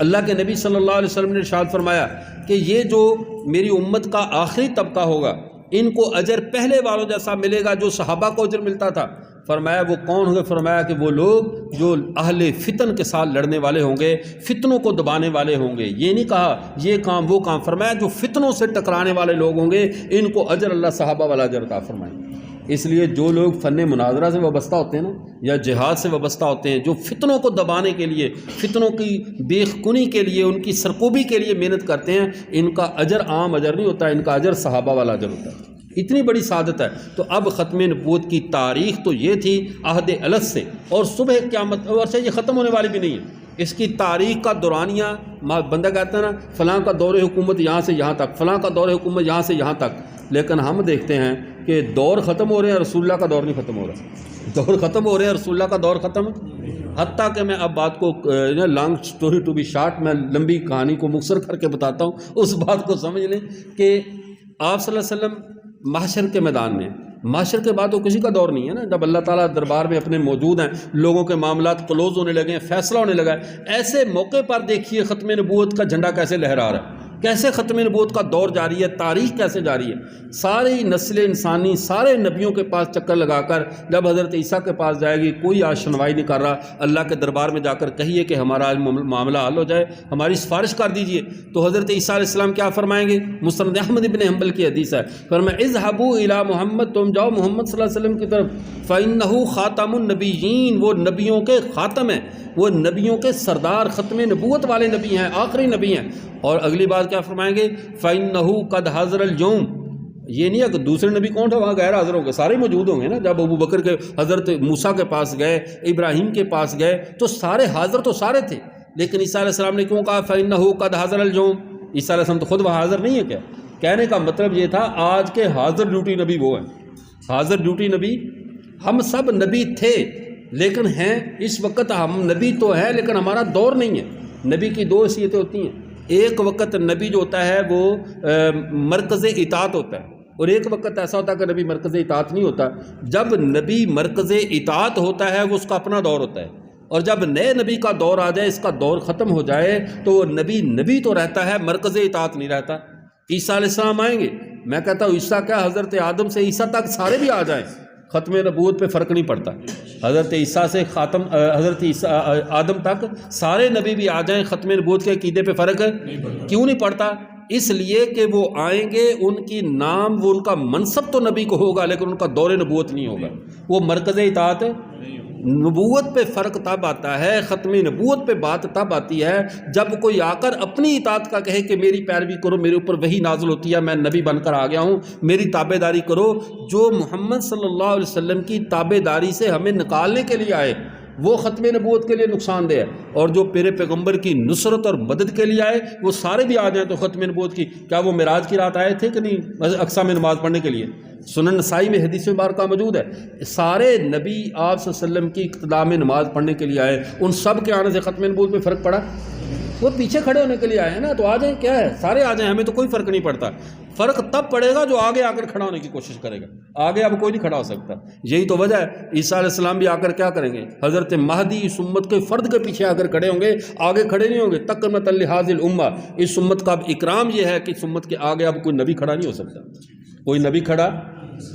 S1: اللہ کے نبی صلی اللہ علیہ وسلم نے ارشاد فرمایا کہ یہ جو میری امت کا آخری طبقہ ہوگا ان کو اجر پہلے والوں جیسا ملے گا جو صحابہ کو اجر ملتا تھا۔ فرمایا وہ کون ہوں گے؟ فرمایا کہ وہ لوگ جو اہل فتن کے ساتھ لڑنے والے ہوں گے، فتنوں کو دبانے والے ہوں گے۔ یہ نہیں کہا یہ کام وہ کام، فرمایا جو فتنوں سے ٹکرانے والے لوگ ہوں گے ان کو اجر اللہ صحابہ والا اجر عطا فرمائیں۔ اس لیے جو لوگ فن مناظرہ سے وابستہ ہوتے ہیں نا، یا جہاد سے وابستہ ہوتے ہیں، جو فتنوں کو دبانے کے لیے، فتنوں کی بیخ کنی کے لیے، ان کی سرکوبی کے لیے محنت کرتے ہیں، ان کا اجر عام اجر نہیں ہوتا، ان کا اجر صحابہ والا اجر ہوتا ہے۔ اتنی بڑی سعادت ہے۔ تو اب ختم نبوت کی تاریخ تو یہ تھی عہد الست سے، اور صبح قیامت اور سے یہ ختم ہونے والی بھی نہیں ہے۔ اس کی تاریخ کا دورانیہ، بندہ کہتا ہے نا فلاں کا دور حکومت یہاں سے یہاں تک، فلاں کا دور حکومت یہاں سے یہاں تک، لیکن ہم دیکھتے ہیں کہ دور ختم ہو رہے ہیں، رسول اللہ کا دور نہیں ختم ہو رہا۔ دور ختم ہو رہے ہیں، رسول اللہ کا دور ختم ہے۔ حتیٰ کہ میں اب بات کو long story to be short, میں لمبی کہانی کو مختصر کر کے بتاتا ہوں، اس بات کو سمجھ لیں کہ آپ صلی اللہ علیہ وسلم محشر کے میدان میں، محشر کے بعد وہ کسی کا دور نہیں ہے نا، جب اللہ تعالیٰ دربار میں اپنے موجود ہیں، لوگوں کے معاملات کلوز ہونے لگے ہیں، فیصلہ ہونے لگا ہے، ایسے موقع پر دیکھیے ختم نبوت کا جھنڈا کیسے لہرا رہا ہے، کیسے ختم نبوت کا دور جاری ہے، تاریخ کیسے جاری ہے۔ ساری نسل انسانی سارے نبیوں کے پاس چکر لگا کر جب حضرت عیسیٰ کے پاس جائے گی، کوئی آج سنوائی نہیں کر رہا، اللہ کے دربار میں جا کر کہیے کہ ہمارا معاملہ حل ہو جائے، ہماری سفارش کر دیجئے، تو حضرت عیسیٰ علیہ السلام کیا فرمائیں گے؟ مسند احمد بن حنبل کی حدیث ہے، فرمایا اذهبوا الى محمد، تم جاؤ محمد صلی اللہ علیہ وسلم کی طرف، فإنه خاتم النبیین، وہ نبیوں کے خاتم ہیں، وہ نبیوں کے سردار، ختم نبوت والے نبی ہیں، آخری نبی ہیں۔ اور اگلی بات کیا فرمائیں گے؟ فإنه قد حضر اليوم، یہ نہیں ہے کہ دوسرے نبی کون تھا وہاں غیر حاضر ہوں گے، سارے موجود ہوں گے نا۔ جب ابو بکر کے حضرت موسیٰ کے پاس گئے، ابراہیم کے پاس گئے تو سارے حاضر تو سارے تھے، لیکن عیسیٰ علیہ السلام نے کیوں کہا فإنه قد حضر اليوم؟ عیسیٰ علیہ السلام تو خود وہاں حاضر نہیں ہے کیا؟ کہنے کا مطلب یہ تھا آج کے حاضر ڈیوٹی نبی وہ ہیں، حاضر ڈیوٹی نبی۔ ہم سب نبی تھے لیکن ہیں اس وقت، ہم نبی تو ہیں لیکن ہمارا دور نہیں ہے۔ نبی کی 2 حیثیتیں ہوتی ہیں، ایک وقت نبی جو ہوتا ہے وہ مرکز اطاعت ہوتا ہے، اور ایک وقت ایسا ہوتا ہے کہ نبی مرکز اطاعت نہیں ہوتا۔ جب نبی مرکز اطاعت ہوتا ہے وہ اس کا اپنا دور ہوتا ہے، اور جب نئے نبی کا دور آ جائے، اس کا دور ختم ہو جائے تو وہ نبی تو رہتا ہے، مرکز اطاعت نہیں رہتا۔ عیسیٰ علیہ السلام آئیں گے، میں کہتا ہوں عیسیٰ کیا، حضرت آدم سے عیسیٰ تک سارے بھی آ جائیں، ختم نبوت پہ فرق نہیں پڑتا۔ حضرت عیسیٰ سے حضرت آدم تک سارے نبی بھی آ جائیں، ختم نبوت کے عقیدے پہ فرق کیوں نہیں پڑتا؟ اس لیے کہ وہ آئیں گے، ان کی نام، وہ ان کا منصب تو نبی کو ہوگا لیکن ان کا دور نبوت نہیں ہوگا، وہ مرکز اطاعت نبوت پہ فرق تب آتا ہے، ختم نبوت پہ بات تب آتی ہے جب کوئی آ کر اپنی اطاعت کا کہے کہ میری پیروی کرو، میرے اوپر وحی نازل ہوتی ہے، میں نبی بن کر آ گیا ہوں، میری تابع داری کرو۔ جو محمد صلی اللہ علیہ وسلم کی تابع داری سے ہمیں نکالنے کے لیے آئے وہ ختم نبوت کے لیے نقصان دہ ہے، اور جو پیرے پیغمبر کی نصرت اور مدد کے لیے آئے وہ سارے بھی آ جائیں تو ختم نبوت کی۔ کیا وہ معراج کی رات آئے تھے کہ نہیں اقصیٰ میں نماز پڑھنے کے لیے؟ سنن نسائی میں حدیث مبارکہ موجود ہے، سارے نبی آپ صلی اللہ علیہ وسلم کی اقتداء میں نماز پڑھنے کے لیے آئے، ان سب کے آنے سے ختم نبوت میں فرق پڑا؟ وہ پیچھے کھڑے ہونے کے لیے آئے ہیں نا، تو آ جائیں، کیا ہے، سارے آ جائیں، ہمیں تو کوئی فرق نہیں پڑتا۔ فرق تب پڑے گا جو آگے آ کر کھڑا ہونے کی کوشش کرے گا، آگے اب کوئی نہیں کھڑا ہو سکتا۔ یہی تو وجہ ہے عیسیٰ علیہ السلام بھی آ کر کیا کریں گے؟ حضرت مہدی اس امت کے فرد کے پیچھے آ کر کھڑے ہوں گے، آگے کھڑے نہیں ہوں گے۔ تکرمۃ لہذ الامہ، اس امت کا اب اکرام یہ ہے کہ اس امت کے آگے اب کوئی نبی کھڑا نہیں ہو سکتا، کوئی نبی کھڑا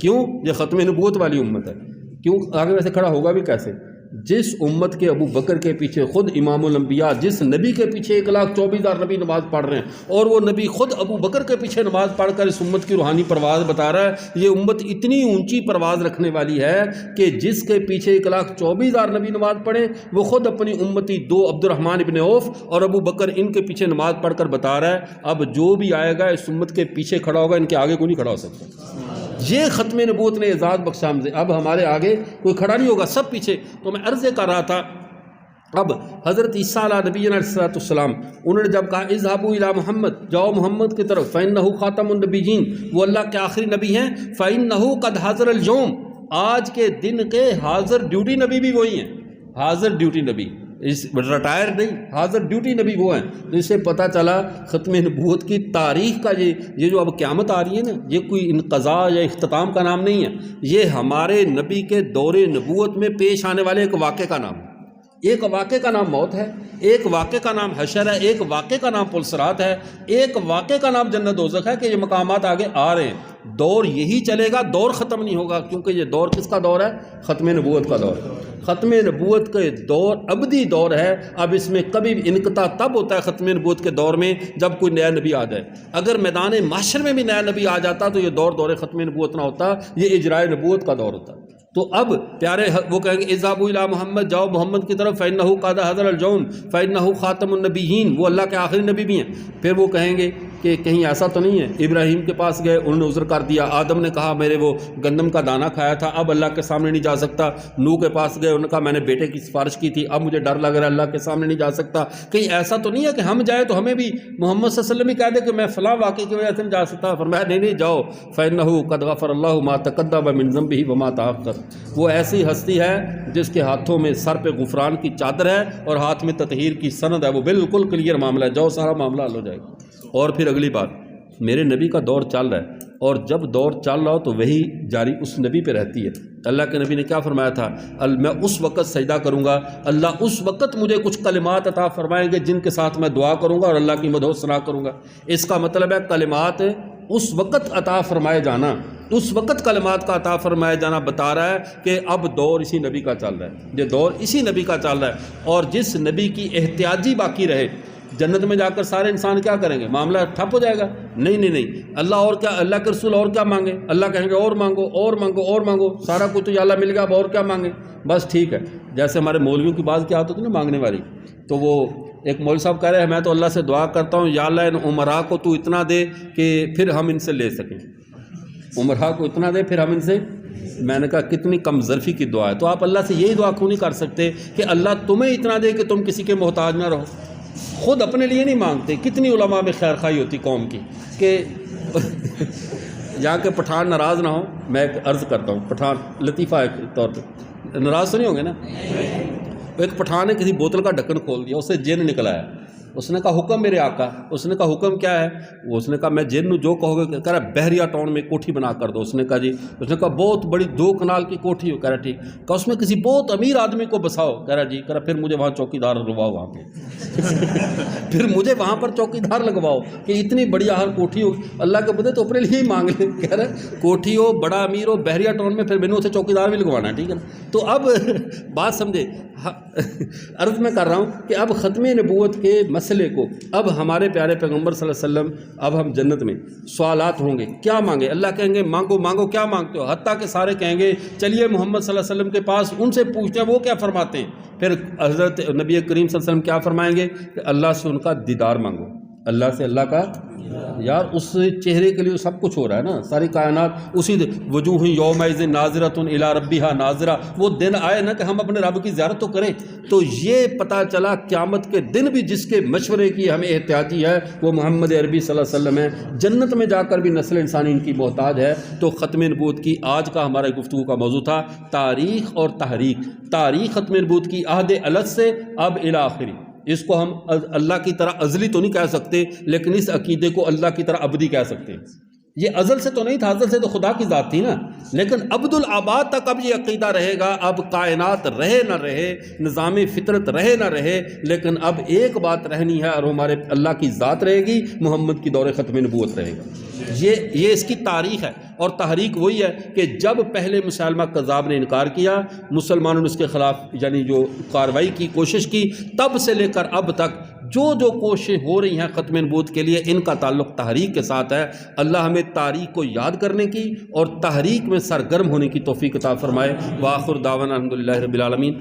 S1: کیوں؟ یہ ختم نبوت والی امت ہے، کیوں آگے ویسے کھڑا ہوگا بھی کیسے جس امت کے ابو بکر کے پیچھے خود امام الانبیاء، جس نبی کے پیچھے 1,24,000 نبی نماز پڑھ رہے ہیں، اور وہ نبی خود ابو بکر کے پیچھے نماز پڑھ کر اس امت کی روحانی پرواز بتا رہا ہے، یہ امت اتنی اونچی پرواز رکھنے والی ہے کہ جس کے پیچھے 1,24,000 نبی نماز پڑھیں، وہ خود اپنی امتی 2 عبد الرحمن ابن عوف اور ابو بکر ان کے پیچھے نماز پڑھ کر بتا رہا ہے اب جو بھی آئے گا اس امت کے پیچھے کھڑا ہوگا، ان کے آگے کوئی نہیں کھڑا ہو سکتا۔ یہ ختم نبوت نے اعزاز بخشا ہم سے، اب ہمارے آگے کوئی کھڑا نہیں ہوگا، سب پیچھے۔ تو میں عرض کر رہا تھا، اب حضرت عیسیٰ علیہ نبینا علیہ السلام انہوں نے جب کہا اذهبوا الی محمد، جاؤ محمد کی طرف، فإنه خاتم النبیین، وہ اللہ کے آخری نبی ہیں، فإنه قد حضر اليوم، آج کے دن کے حاضر ڈیوٹی نبی بھی وہی ہیں، حاضر ڈیوٹی نبی، ریٹائر نہیں، حاضر ڈیوٹی نبی وہ ہیں۔ تو اس سے پتہ چلا ختم نبوت کی تاریخ کا یہ جو اب قیامت آ رہی ہے نا، یہ کوئی انقضاء یا اختتام کا نام نہیں ہے، یہ ہمارے نبی کے دور نبوت میں پیش آنے والے ایک واقعے کا نام ہے۔ ایک واقعے کا نام موت ہے، ایک واقعے کا نام حشر ہے، ایک واقعے کا نام پلسرات ہے، ایک واقعے کا نام جنت دوزخ ہے، کہ یہ مقامات آگے آ رہے ہیں۔ دور یہی چلے گا، دور ختم نہیں ہوگا، کیونکہ یہ دور کس کا دور ہے؟ ختم نبوت کا دور۔ ختم نبوت کا دور ابدی دور ہے۔ اب اس میں کبھی انقطاع تب ہوتا ہے ختم نبوت کے دور میں جب کوئی نیا نبی آ جائے۔ اگر میدان محشر میں بھی نیا نبی آ جاتا تو یہ دور ختم نبوت نہ ہوتا، یہ اجرائے نبوت کا دور ہوتا۔ تو اب پیارے وہ کہیں گے اذهبوا الی محمد، جاؤ محمد کی طرف، فإنه قد حضر اليوم فإنه خاتم النبیین، وہ اللہ کے آخری نبی بھی ہیں۔ پھر وہ کہیں گے کہ کہیں ایسا تو نہیں ہے، ابراہیم کے پاس گئے، انہوں نے عذر کر دیا، آدم نے کہا میرے وہ گندم کا دانہ کھایا تھا، اب اللہ کے سامنے نہیں جا سکتا، نوح کے پاس گئے، انہوں نے کہا میں نے بیٹے کی سفارش کی تھی، اب مجھے ڈر لگ رہا ہے اللہ کے سامنے نہیں جا سکتا۔ کہیں ایسا تو نہیں ہے کہ ہم جائیں تو ہمیں بھی محمد صلی اللہ علیہ وسلم ہی کہہ دے کہ میں فلاں واقعے کی وجہ سے نہیں جا سکتا؟ فرمایا نہیں جاؤ، فإنه قد غفر اللہ ما تقدم من ذنبه وما تأخر، وہ ایسی ہستی ہے جس کے ہاتھوں میں سر پہ غفران کی چادر ہے اور ہاتھ میں تطہیر کی سند ہے، وہ بالکل کلیئر معاملہ ہے، جاؤ سارا معاملہ حل ہو جائے گا۔ اور پھر اگلی بات، میرے نبی کا دور چل رہا ہے، اور جب دور چل رہا ہو تو وہی جاری اس نبی پہ رہتی ہے۔ اللہ کے نبی نے کیا فرمایا تھا؟ میں اس وقت سجدہ کروں گا، اللہ اس وقت مجھے کچھ کلمات عطا فرمائیں گے جن کے ساتھ میں دعا کروں گا اور اللہ کی مدح و ثنا کروں گا۔ اس کا مطلب ہے کلمات اس وقت عطا فرمائے جانا، اس وقت کلمات کا عطا فرمایا جانا بتا رہا ہے کہ اب دور اسی نبی کا چل رہا ہے، یہ دور اسی نبی کا چل رہا ہے۔ اور جس نبی کی احتیاجی باقی رہے، جنت میں جا کر سارے انسان کیا کریں گے؟ معاملہ ٹھپ ہو جائے گا؟ نہیں، اللہ اور کیا، اللہ کے رسول اور کیا مانگے؟ اللہ کہیں گے اور مانگو اور مانگو اور مانگو، سارا کچھ تو یا اللہ مل گیا، اب اور کیا مانگے؟ بس ٹھیک ہے۔ جیسے ہمارے مولویوں کی بات کیا ہوتی ہے نا مانگنے والی، تو وہ ایک مولوی صاحب کہہ رہے ہیں میں تو اللہ سے دعا کرتا ہوں یا اللہ ان عمراء کو تو اتنا دے کہ پھر ہم ان سے لے سکیں، عمراء کو اتنا دے پھر ہم ان سے۔ میں نے کہا کتنی کم ظرفی کی دعا ہے، تو آپ اللہ سے یہی دعا کیوں نہیں کر سکتے کہ اللہ تمہیں اتنا دے کہ تم کسی کے محتاج نہ رہو؟ خود اپنے لیے نہیں مانگتے۔ کتنی علماء میں خیر خواہی ہوتی قوم کی کہ یہاں کے پٹھان ناراض نہ ہوں، میں ایک عرض کرتا ہوں، پٹھان لطیفہ کے طور پہ ناراض تو نہیں ہوں گے نا؟ ایک پٹھان نے کسی بوتل کا ڈھکن کھول دیا، اسے جن نکل آیا، اس نے کہا حکم میرے آقا، اس نے کہا حکم کیا ہے؟ اس نے کہا میں جن جو کہو گے، کہہ رہا بحریہ ٹاؤن میں کوٹھی بنا کر دو۔ اس نے کہا جی، اس نے کہا بہت بڑی 2 کنال کی کوٹھی ہو، کہہ رہا ٹھیک، کہا اس میں کسی بہت امیر آدمی کو بساؤ، کہہ رہا جی، کہہ رہا پھر مجھے وہاں چوکی دار لگواؤ، وہاں پہ پھر مجھے وہاں پر چوکی دار لگواؤ کہ اتنی بڑی ہر کوٹھی ہو، اللہ کے بدلے تو اپنے لیے ہی مانگ لیں، کہہ رہا کوٹھی ہو، بڑا امیر ہو، بحریہ ٹاؤن میں، پھر میں نے اسے چوکی دار بھی لگوانا ہے، ٹھیک ہے نا؟ تو اب بات سمجھے، عرض میں کر رہا ہوں کہ اب ختم نبوت کے مسئلے کو اب ہمارے پیارے پیغمبر صلی اللہ علیہ وسلم، اب ہم جنت میں سوالات ہوں گے، کیا مانگے؟ اللہ کہیں گے مانگو مانگو، کیا مانگتے ہو؟ حتیٰ کہ سارے کہیں گے چلیے محمد صلی اللہ علیہ وسلم کے پاس، ان سے پوچھتے ہیں وہ کیا فرماتے ہیں۔ پھر حضرت نبی کریم صلی اللہ علیہ وسلم کیا فرمائیں گے کہ اللہ سے ان کا دیدار مانگو، اللہ سے اللہ کا، یار اس چہرے کے لیے سب کچھ ہو رہا ہے نا، ساری کائنات اسی وجوہ یومئذ ناظرۃ الی ربھا ناظرہ، وہ دن آئے نا کہ ہم اپنے رب کی زیارت تو کریں۔ تو یہ پتہ چلا قیامت کے دن بھی جس کے مشورے کی ہمیں احتیاجی ہے وہ محمد عربی صلی اللہ علیہ وسلم ہے، جنت میں جا کر بھی نسل انسانی ان کی محتاج ہے۔ تو ختم نبوت کی آج کا ہمارے گفتگو کا موضوع تھا تاریخ اور تحریک، تاریخ ختم نبوت کی عہد الگ سے اب الی آخری۔ اس کو ہم اللہ کی طرح ازلی تو نہیں کہہ سکتے، لیکن اس عقیدے کو اللہ کی طرح ابدی کہہ سکتے ہیں۔ یہ ازل سے تو نہیں تھا، ازل سے تو خدا کی ذات تھی نا، لیکن ابدالآباد تک اب یہ عقیدہ رہے گا، اب کائنات رہے نہ رہے، نظام فطرت رہے نہ رہے، لیکن اب ایک بات رہنی ہے اور ہمارے اللہ کی ذات رہے گی، محمد کی دور ختم نبوت رہے گا۔ یہ اس کی تاریخ ہے، اور تحریک وہی ہے کہ جب پہلے مسلمہ کذاب نے انکار کیا، مسلمانوں نے اس کے خلاف یعنی جو کارروائی کی کوشش کی، تب سے لے کر اب تک جو کوششیں ہو رہی ہیں ختم نبوت کے لیے، ان کا تعلق تحریک کے ساتھ ہے۔ اللہ ہمیں تاریخ کو یاد کرنے کی اور تحریک میں سرگرم ہونے کی توفیق عطا فرمائے۔ وآخر دعوانا الحمدللہ رب العالمین۔